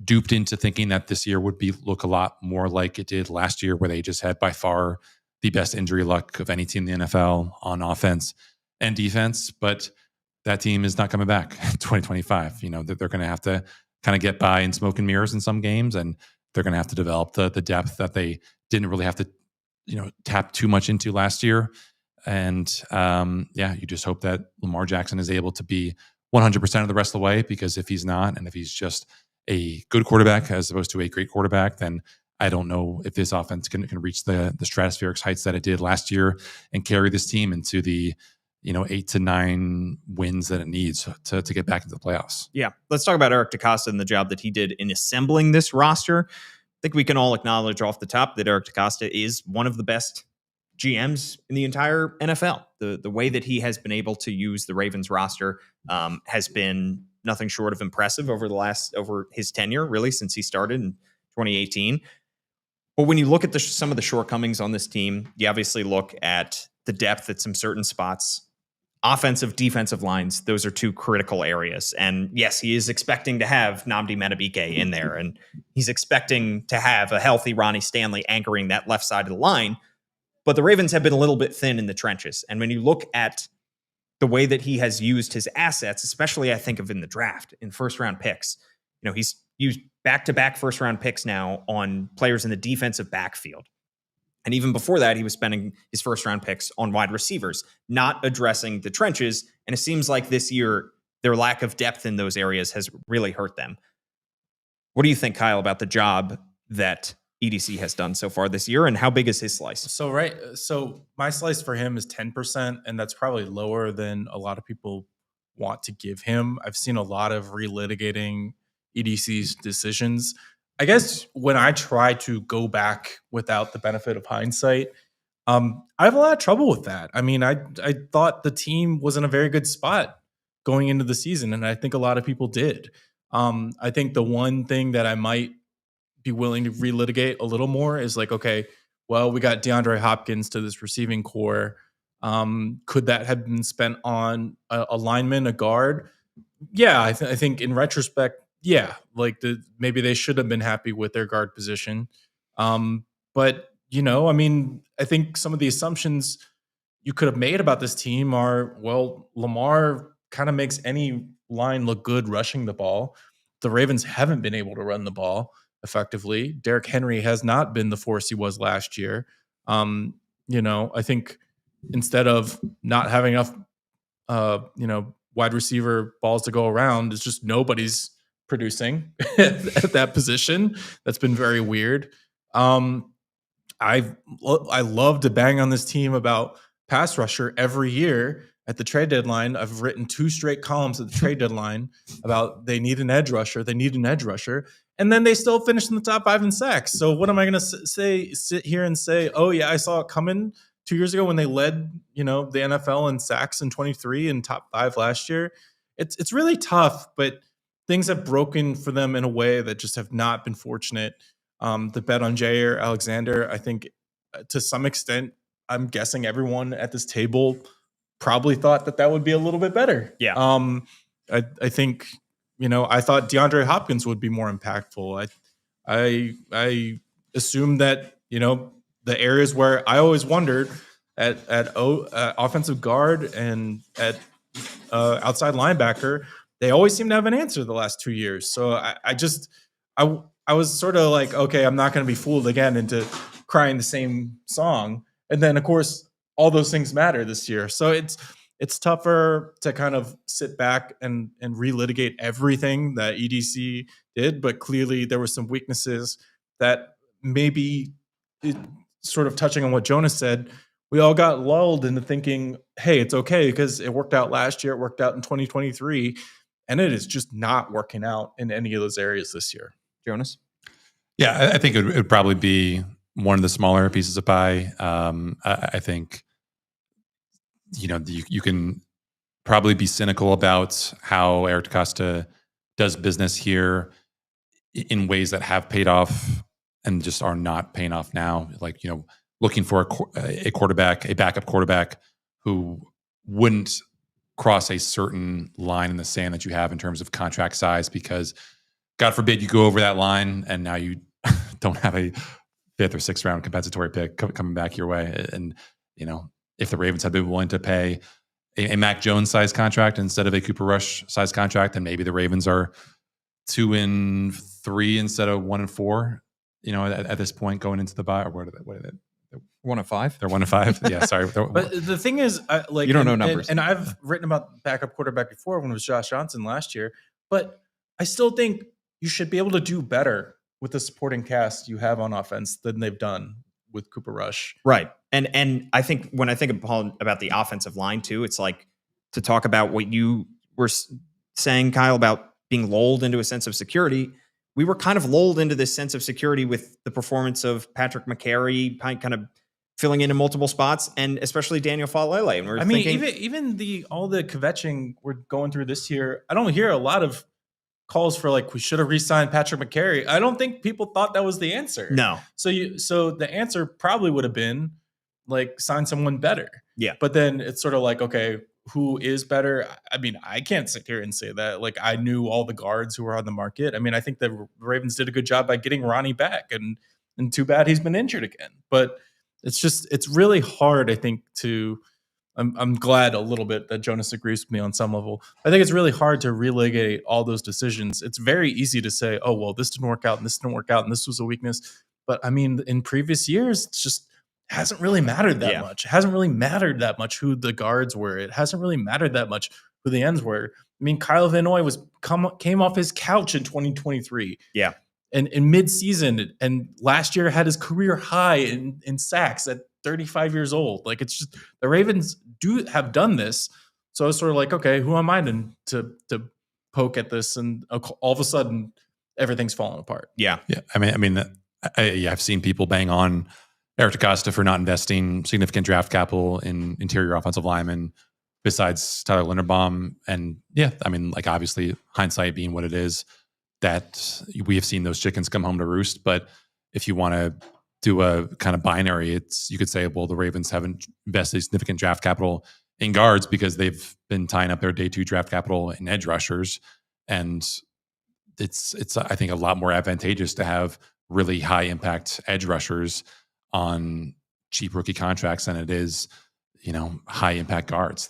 duped into thinking that this year would look a lot more like it did last year, where they just had by far the best injury luck of any team in the NFL on offense and defense. But that team is not coming back in 2025. They're going to have to kind of get by in smoke and mirrors in some games, and they're going to have to develop the depth that they didn't really have to, tap too much into last year. And you just hope that Lamar Jackson is able to be 100% of the rest of the way, because if he's not, and if he's just a good quarterback as opposed to a great quarterback, then I don't know if this offense can reach the stratospheric heights that it did last year and carry this team into the 8 to 9 wins that it needs to get back into the playoffs. Yeah. Let's talk about Eric DeCosta and the job that he did in assembling this roster. I think we can all acknowledge off the top that Eric DeCosta is one of the best GMs in the entire NFL. The way that he has been able to use the Ravens roster has been nothing short of impressive over his tenure, really, since he started in 2018. But when you look at some of the shortcomings on this team, you obviously look at the depth at some certain spots. Offensive, defensive lines, those are two critical areas. And yes, he is expecting to have Nnamdi Madubuike in there, and he's expecting to have a healthy Ronnie Stanley anchoring that left side of the line. But the Ravens have been a little bit thin in the trenches. And when you look at the way that he has used his assets, especially I think of in the draft, in first-round picks, he's used back-to-back first-round picks now on players in the defensive backfield. And even before that, he was spending his first-round picks on wide receivers, not addressing the trenches. And it seems like this year, their lack of depth in those areas has really hurt them. What do you think, Kyle, about the job that EDC has done so far this year, and how big is his slice? So my slice for him is 10%, and that's probably lower than a lot of people want to give him. I've seen a lot of relitigating EDC's decisions. I guess when I try to go back without the benefit of hindsight, I have a lot of trouble with that. I mean, I thought the team was in a very good spot going into the season, and I think a lot of people did. I think the one thing that I might be willing to relitigate a little more is like, okay, well, we got DeAndre Hopkins to this receiving core. Could that have been spent on a lineman, a guard? Yeah, I think in retrospect, yeah, maybe they should have been happy with their guard position. But, I think some of the assumptions you could have made about this team are, well, Lamar kind of makes any line look good rushing the ball. The Ravens haven't been able to run the ball effectively. Derrick Henry has not been the force he was last year. I think instead of not having enough, wide receiver balls to go around, it's just nobody's producing at that position. That's been very weird. I love to bang on this team about pass rusher every year at the trade deadline. I've written 2 straight columns at the trade deadline about they need an edge rusher. And then they still finished in the top 5 in sacks. So what am I going to sit here and say, oh yeah, I saw it coming 2 years ago when they led, the NFL in sacks in 23 and top 5 last year? It's really tough, but things have broken for them in a way that just have not been fortunate. The bet on Jaire Alexander, I think to some extent, I'm guessing everyone at this table probably thought that would be a little bit better. Yeah. I think, I thought DeAndre Hopkins would be more impactful. I assumed that, the areas where I always wondered at offensive guard and at outside linebacker. They always seem to have an answer the last 2 years. So I was sort of like, okay, I'm not going to be fooled again into crying the same song. And then, of course, all those things matter this year. So it's tougher to kind of sit back and relitigate everything that EDC did. But clearly there were some weaknesses that maybe sort of touching on what Jonas said, we all got lulled into thinking, hey, it's okay because it worked out last year. It worked out in 2023. And it is just not working out in any of those areas this year. Jonas? Yeah, I think it would probably be one of the smaller pieces of pie. I think, you can probably be cynical about how Eric DeCosta does business here in ways that have paid off and just are not paying off now. Like, looking for a quarterback, a backup quarterback who wouldn't cross a certain line in the sand that you have in terms of contract size, because God forbid you go over that line and now you don't have a 5th or 6th round compensatory pick coming back your way. And, if the Ravens had been willing to pay a Mac Jones size contract instead of a Cooper Rush size contract, then maybe the Ravens are 2-3 instead of 1-4, at this point going into the bye. Or what are they? 1-5. They're 1-5. Yeah, sorry. But the thing is, you don't know numbers. And I've written about backup quarterback before when it was Josh Johnson last year. But I still think you should be able to do better with the supporting cast you have on offense than they've done with Cooper Rush. Right. And I think when I think about the offensive line too, it's like to talk about what you were saying, Kyle, about being lulled into a sense of security. We were kind of lulled into this sense of security with the performance of Patrick McCary kind of filling in multiple spots, and especially Daniel Falele. And even all the kvetching we're going through this year, I don't hear a lot of calls for like we should have re-signed Patrick McCary. I don't think people thought that was the answer. No. So the answer probably would have been like sign someone better. Yeah. But then it's sort of like, okay, who is better? I mean, I can't sit here and say that. Like, I knew all the guards who were on the market. I mean, I think the Ravens did a good job by getting Ronnie back, and too bad he's been injured again. But it's really hard, I think, I'm glad a little bit that Jonas agrees with me on some level. I think it's really hard to relitigate all those decisions. It's very easy to say, oh, well, this didn't work out and this didn't work out and this was a weakness. But I mean, in previous years, it's just hasn't really mattered that much. It hasn't really mattered that much who the guards were. It hasn't really mattered that much who the ends were. I mean, Kyle Van Noy came off his couch in 2023. Yeah. And in mid-season, and last year had his career high in sacks at 35 years old. Like, it's just the Ravens have done this. So it's sort of like, okay, who am I to poke at this? And all of a sudden, everything's falling apart. Yeah. Yeah. I've seen people bang on Eric DeCosta for not investing significant draft capital in interior offensive linemen besides Tyler Linderbaum. And yeah, I mean, like, obviously hindsight being what it is, that we have seen those chickens come home to roost. But if you want to do a kind of binary, you could say, well, the Ravens haven't invested significant draft capital in guards because they've been tying up their day 2 draft capital in edge rushers. And it's I think a lot more advantageous to have really high impact edge rushers on cheap rookie contracts than it is, high impact guards.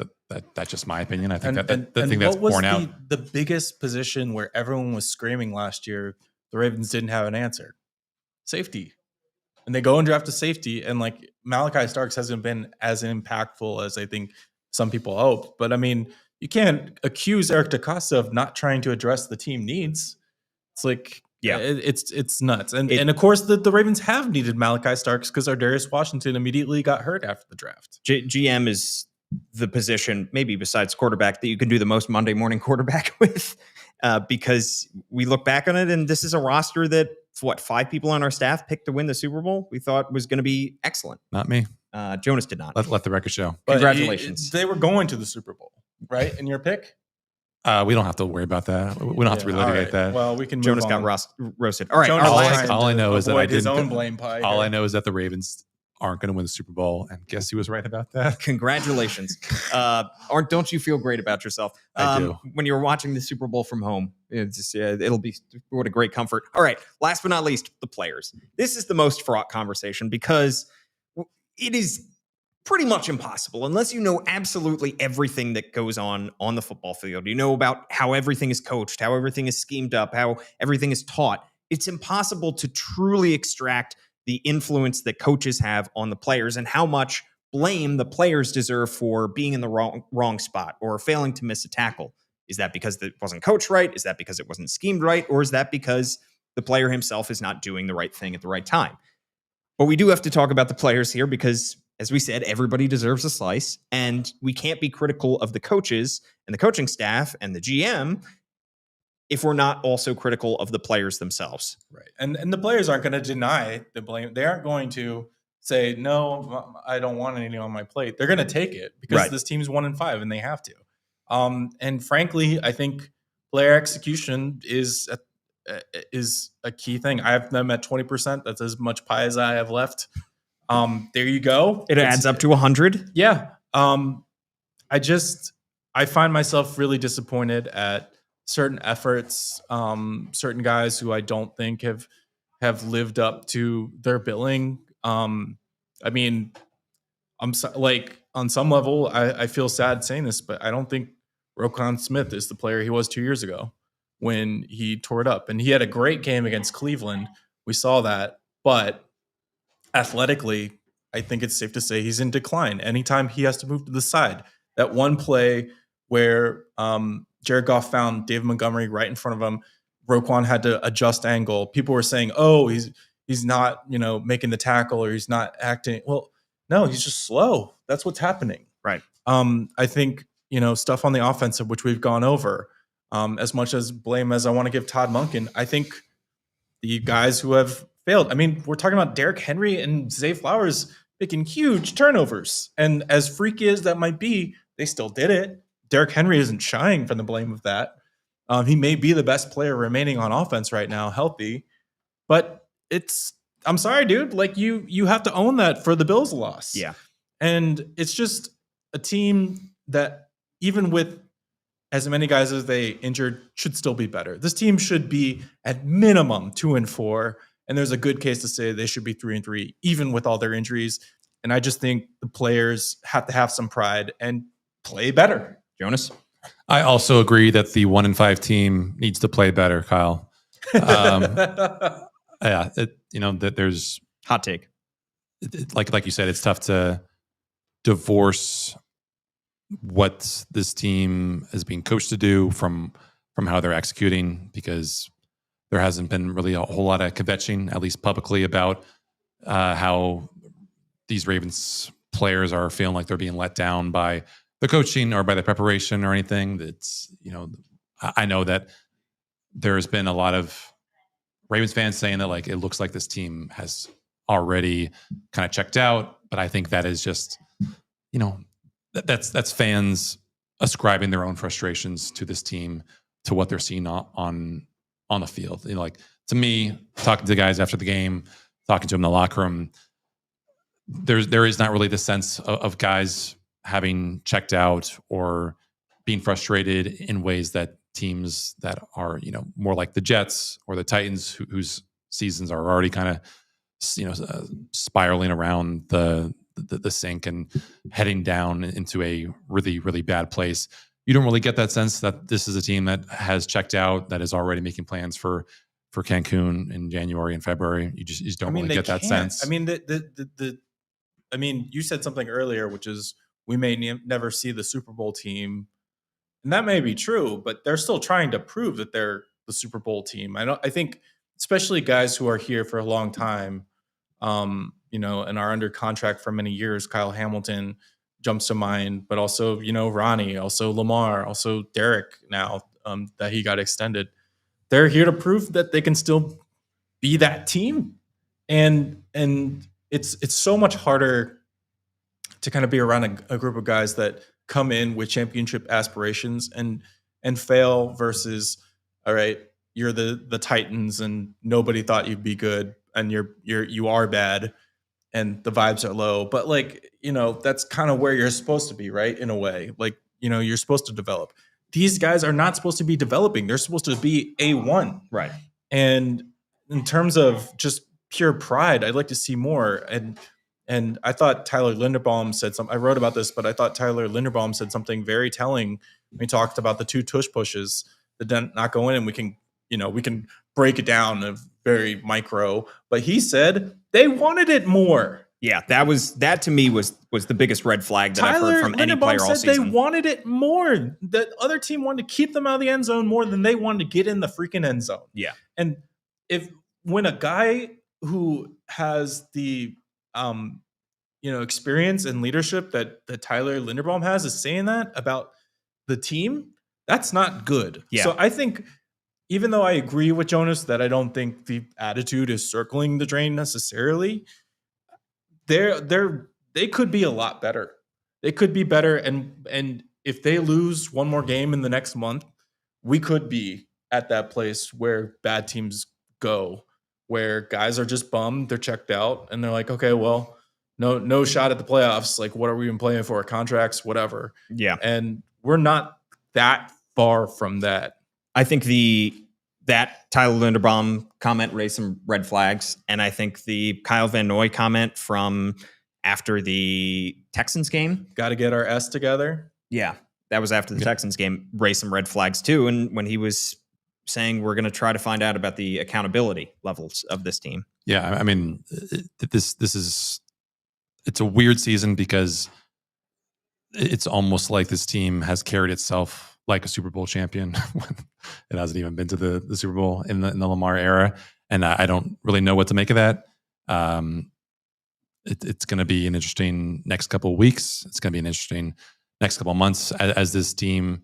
That's just my opinion. I think that's borne out. The biggest position where everyone was screaming last year, the Ravens didn't have an answer. Safety. And they go and draft a safety, and like Malachi Starks hasn't been as impactful as I think some people hope. But I mean, you can't accuse Eric DeCosta of not trying to address the team needs. It's like, yeah, it's nuts. And of course, the Ravens have needed Malachi Starks because Ardarius Washington immediately got hurt after the draft. GM is the position, maybe besides quarterback, that you can do the most Monday morning quarterback with, because we look back on it, and this is a roster that 5 people on our staff picked to win the Super Bowl. We thought was going to be excellent. Not me. Jonas did not. Let the record show. But congratulations. They were going to the Super Bowl, right? In your pick? We don't have to worry about that. We don't have to relitigate that. Well, we can. Jonas got roasted. All right. All I know is that I didn't. His own blame pie. All I know is that the Ravens aren't going to win the Super Bowl, and guess who was right about that? Congratulations. Don't you feel great about yourself? I do. When you're watching the Super Bowl from home, it'll be what a great comfort. All right. Last but not least, the players. This is the most fraught conversation because it is pretty much impossible unless you know absolutely everything that goes on the football field. You know about how everything is coached, how everything is schemed up, how everything is taught. It's impossible to truly extract the influence that coaches have on the players and how much blame the players deserve for being in the wrong spot or failing to miss a tackle. Is that because it wasn't coached right? Is that because it wasn't schemed right? Or is that because the player himself is not doing the right thing at the right time? But we do have to talk about the players here because, as we said, everybody deserves a slice, and we can't be critical of the coaches and the coaching staff and the GM if we're not also critical of the players themselves. Right. And the players aren't going to deny the blame. They aren't going to say, no, I don't want anything on my plate. They're going to take it because this team's 1-5 and they have to. And frankly, I think player execution is a key thing. I have them at 20%. That's as much pie as I have left. There you go. It adds up to 100. Yeah. I find myself really disappointed at certain efforts, certain guys who I don't think have lived up to their billing. I mean, on some level, I feel sad saying this, but I don't think Roquan Smith is the player he was 2 years ago when he tore it up. And he had a great game against Cleveland. We saw that. But athletically, I think it's safe to say he's in decline. Anytime he has to move to the side, that one play where Jared Goff found David Montgomery right in front of him, Roquan had to adjust angle. People were saying, oh, he's not, making the tackle or he's not acting. Well, no, he's just slow. That's what's happening. Right. I think, stuff on the offensive, which we've gone over, as much as blame as I want to give Todd Monken, I think the guys who have failed. I mean, we're talking about Derrick Henry and Zay Flowers making huge turnovers. And as freaky as that might be, they still did it. Derrick Henry isn't shying from the blame of that. He may be the best player remaining on offense right now, healthy. But I'm sorry, dude. Like you have to own that for the Bills' loss. Yeah. And it's just a team that even with as many guys as they injured should still be better. This team should be at minimum 2-4. And there's a good case to say they should be 3-3, even with all their injuries. And I just think the players have to have some pride and play better. Jonas? I also agree that the 1-5 team needs to play better, Kyle. Yeah, that there's hot take. Like you said, it's tough to divorce what this team is being coached to do from how they're executing, because there hasn't been really a whole lot of kvetching, at least publicly, about how these Ravens players are feeling like they're being let down by the coaching or by the preparation or anything. That's, I know that there's been a lot of Ravens fans saying that like it looks like this team has already kind of checked out, but I think that is just, that's fans ascribing their own frustrations to this team, to what they're seeing on the field. To me, talking to the guys after the game, talking to them in the locker room, there is not really the sense of guys having checked out or being frustrated in ways that teams that are, more like the Jets or the Titans, whose seasons are already kind of, spiraling around the sink and heading down into a really, really bad place. You don't really get that sense that this is a team that has checked out, that is already making plans for Cancun in January and February. You just don't really get that sense. I mean, you said something earlier, which is we may never see the Super Bowl team, and that may be true, but they're still trying to prove that they're the Super Bowl team. I think especially guys who are here for a long time, and are under contract for many years. Kyle Hamilton jumps to mind, but also, Ronnie, also Lamar, also Derek now, that he got extended. They're here to prove that they can still be that team. And it's so much harder to kind of be around a group of guys that come in with championship aspirations and fail versus, all right, you're the Titans and nobody thought you'd be good and you are bad and the vibes are low. But that's kind of where you're supposed to be, right? In a way, you're supposed to develop. These guys are not supposed to be developing. They're supposed to be A1. Right. And in terms of just pure pride, I'd like to see more. And I thought Tyler Linderbaum said something. I wrote about this, but I thought Tyler Linderbaum said something very telling. We talked about the 2 tush pushes that did not go in, and we can break it down of very micro. But he said they wanted it more. Yeah, that to me was the biggest red flag that I've heard from any player all season. They wanted it more. The other team wanted to keep them out of the end zone more than they wanted to get in the freaking end zone. Yeah. And when a guy who has the experience and leadership that Tyler Linderbaum has is saying that about the team, that's not good. Yeah. So I think, even though I agree with Jonas that I don't think the attitude is circling the drain necessarily, they could be a lot better. They could be better, and if they lose one more game in the next month, we could be at that place where bad teams go, where guys are just bummed, they're checked out, and they're like, okay, well, no shot at the playoffs. Like, what are we even playing for? Contracts, whatever. Yeah. And we're not that far from that. I think that Tyler Linderbaum comment raised some red flags, and I think the Kyle Van Noy comment from after the Texans game, got to get our S together. Yeah, that was after the Texans game, raised some red flags too. And when he was saying we're going to try to find out about the accountability levels of this team. Yeah, I mean, it's a weird season because it's almost like this team has carried itself like a Super Bowl champion when it hasn't even been to the Super Bowl in the Lamar era. And I don't really know what to make of that. It's going to be an interesting next couple of weeks. It's going to be an interesting next couple of months as this team,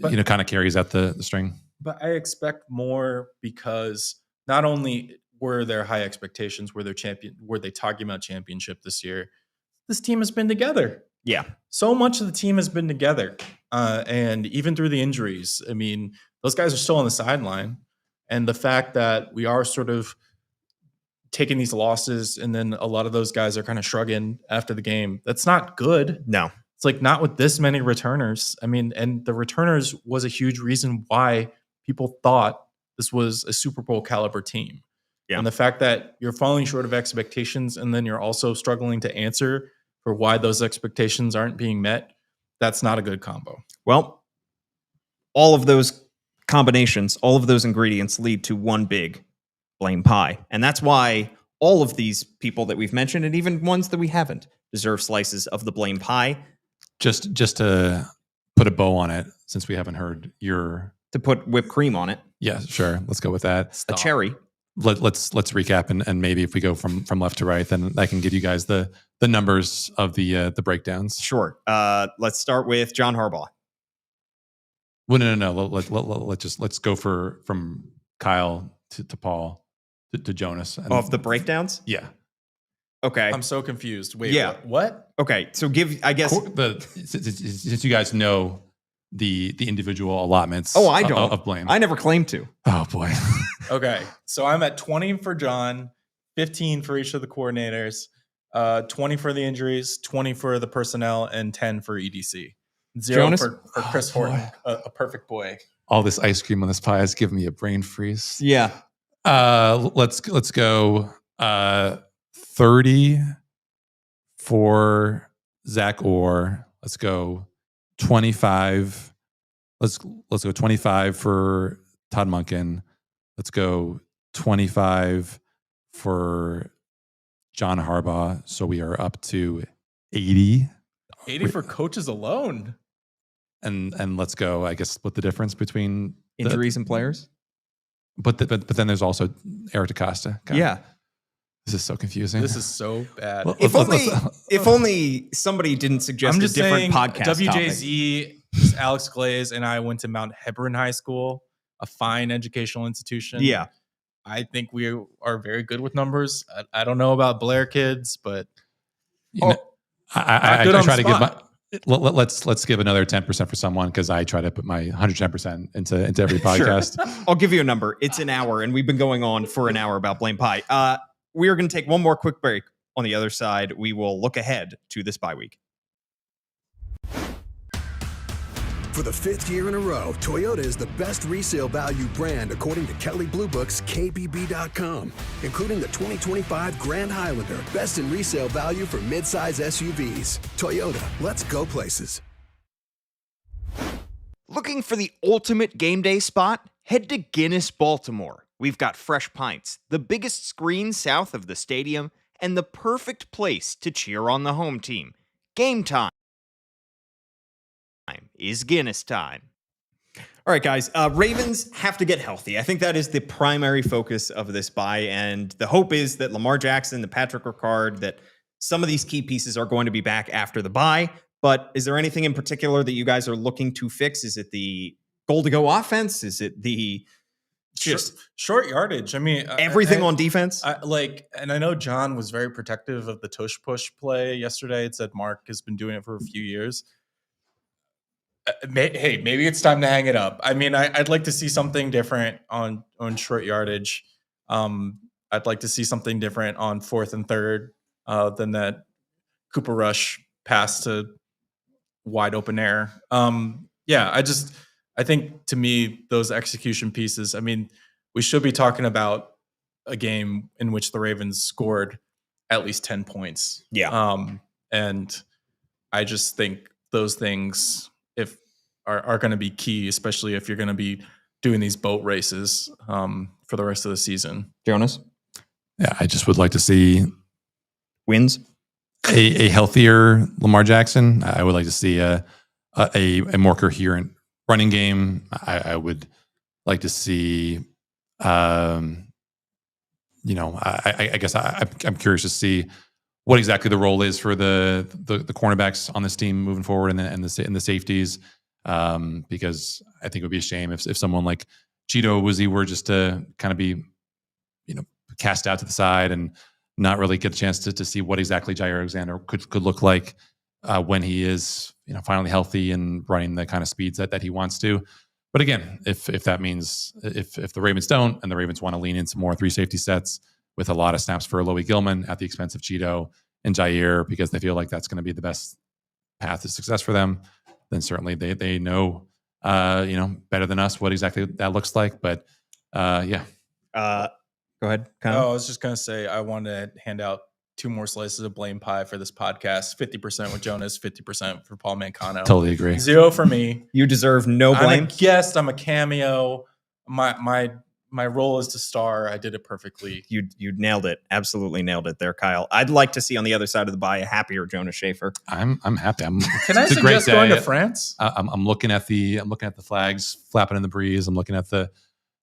kind of carries out the string. But I expect more because not only were there high expectations, were they talking about championship this year? This team has been together. Yeah. So much of the team has been together. And even through the injuries, I mean, those guys are still on the sideline. And the fact that we are sort of taking these losses and then a lot of those guys are kind of shrugging after the game, that's not good. No. It's like not with this many returners. I mean, and the returners was a huge reason why people thought this was a Super Bowl caliber team. Yeah. And the fact that you're falling short of expectations and then you're also struggling to answer for why those expectations aren't being met, that's not a good combo. Well, all of those combinations, all of those ingredients lead to one big blame pie. And that's why all of these people that we've mentioned, and even ones that we haven't, deserve slices of the blame pie. Just to put a bow on it, since we haven't heard to put whipped cream on it. Yeah, sure. Let's go with that. A cherry. Let's recap and maybe if we go from left to right, then I can give you guys the numbers of the breakdowns. Sure. Let's start with John Harbaugh. Well, no. Let's go from Kyle to Paul to Jonas. Of the breakdowns? Yeah. Okay. I'm so confused. Wait. Yeah. What? Okay. So since you guys know the individual allotments. Oh, I don't of blame. I never claimed to. Oh boy. Okay. So I'm at 20 for John, 15 for each of the coordinators, 20 for the injuries, 20 for the personnel, and 10 for EDC. 0 Jonas? for Chris Horton, a perfect boy. All this ice cream on this pie has given me a brain freeze. Yeah. Let's go 30 for Zach Orr. Let's go 25. Let's go 25 for Todd Monken. Let's go 25 for John Harbaugh. So we are up to 80. 80 for coaches alone. And let's go, I guess, split the difference between injuries and players. But then there's also Eric DeCosta. God, yeah. This is so confusing. This is so bad. If only somebody didn't suggest I'm a just different saying, podcast WJZ, Alex Glaze, and I went to Mount Hebron High School, a fine educational institution. Yeah. I think we are very good with numbers. I don't know about Blair kids, but I try to give my. Let's give another 10% for someone because I try to put my 110% into every podcast. Sure. I'll give you a number. It's an hour, and we've been going on for an hour about Blame Pie. We are going to take one more quick break. On the other side, we will look ahead to this bye week. For For the 5th year in a row, Toyota is the best resale value brand according to Kelley Blue Book's KBB.com, including the 2025 Grand Highlander, best in resale value for midsize SUVs. Toyota, let's go places. Looking for the ultimate game day spot? Head to Guinness, Baltimore. We've got fresh pints, the biggest screen south of the stadium, and the perfect place to cheer on the home team. Game time is Guinness time. All right, guys. Ravens have to get healthy. I think that is the primary focus of this bye, and the hope is that Lamar Jackson, the Patrick Ricard, that some of these key pieces are going to be back after the bye. But is there anything in particular that you guys are looking to fix? Is it the goal-to-go offense? Is it the just short yardage? I mean, everything on defense? And I know John was very protective of the tush push play yesterday. It said Mark has been doing it for a few years. Hey, maybe it's time to hang it up. I mean, I'd like to see something different on short yardage. I'd like to see something different on 4th and 3rd than that Cooper Rush pass to wide open air. I think to me, those execution pieces, I mean, we should be talking about a game in which the Ravens scored at least 10 points. Yeah. And I just think those things are going to be key, especially if you're going to be doing these boat races for the rest of the season. Jonas? Yeah, I just would like to see Wins? a healthier Lamar Jackson. I would like to see a more coherent running game. I would like to see, I guess I'm curious to see what exactly the role is for the cornerbacks on this team moving forward and the safeties. Because I think it would be a shame if someone like Cheeto Woozy were just to kind of be, cast out to the side and not really get a chance to see what exactly Jaire Alexander could look like when he is, finally healthy and running the kind of speeds that he wants to. But again, if that means if the Ravens don't and the Ravens want to lean into more 3 safety sets with a lot of snaps for Loie Gilman at the expense of Cheeto and Jaire because they feel like that's going to be the best path to success for them, then certainly they know, better than us what exactly that looks like. But yeah. Go ahead, Kyle. I was just going to say I want to hand out 2 more slices of blame pie for this podcast. 50% with Jonas, 50% for Paul Mancano. Totally agree. 0 for me. You deserve no blame. I'm a guest. I'm a cameo. My role is to star. I did it perfectly. You nailed it. Absolutely nailed it there, Kyle. I'd like to see on the other side of the bye a happier Jonas Shaffer. I'm happy. Can I suggest going to France? I'm looking at the flags flapping in the breeze. I'm looking at the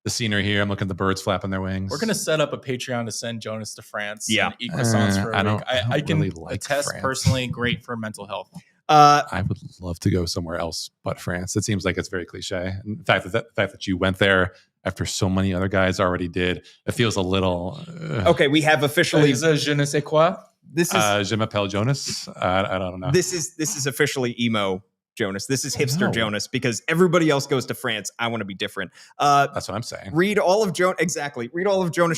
scenery here. I'm looking at the birds flapping their wings. We're going to set up a Patreon to send Jonas to France. Yeah. And croissants for a week. I can really like attest France. Personally, great for mental health. I would love to go somewhere else but France. It seems like it's very cliche. And the fact that you went there after so many other guys already did, it feels a little. Okay, we have officially. Is it je ne sais quoi? This is Je m'appelle Jonas. I don't know. This is officially emo Jonas. This is hipster Jonas because everybody else goes to France. I want to be different. That's what I'm saying. Read all of Jonas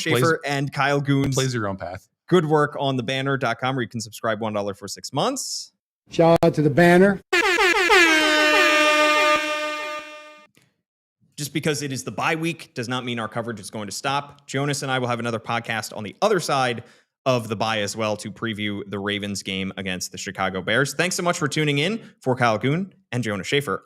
Shaffer and Kyle Goon's Blaze your own path. good work on thebanner.com where you can subscribe $1 for 6 months. Shout out to the Banner. Just because it is the bye week does not mean our coverage is going to stop. Jonas and I will have another podcast on the other side of the bye as well to preview the Ravens game against the Chicago Bears. Thanks so much for tuning in. For Kyle Goon and Jonas Shaffer.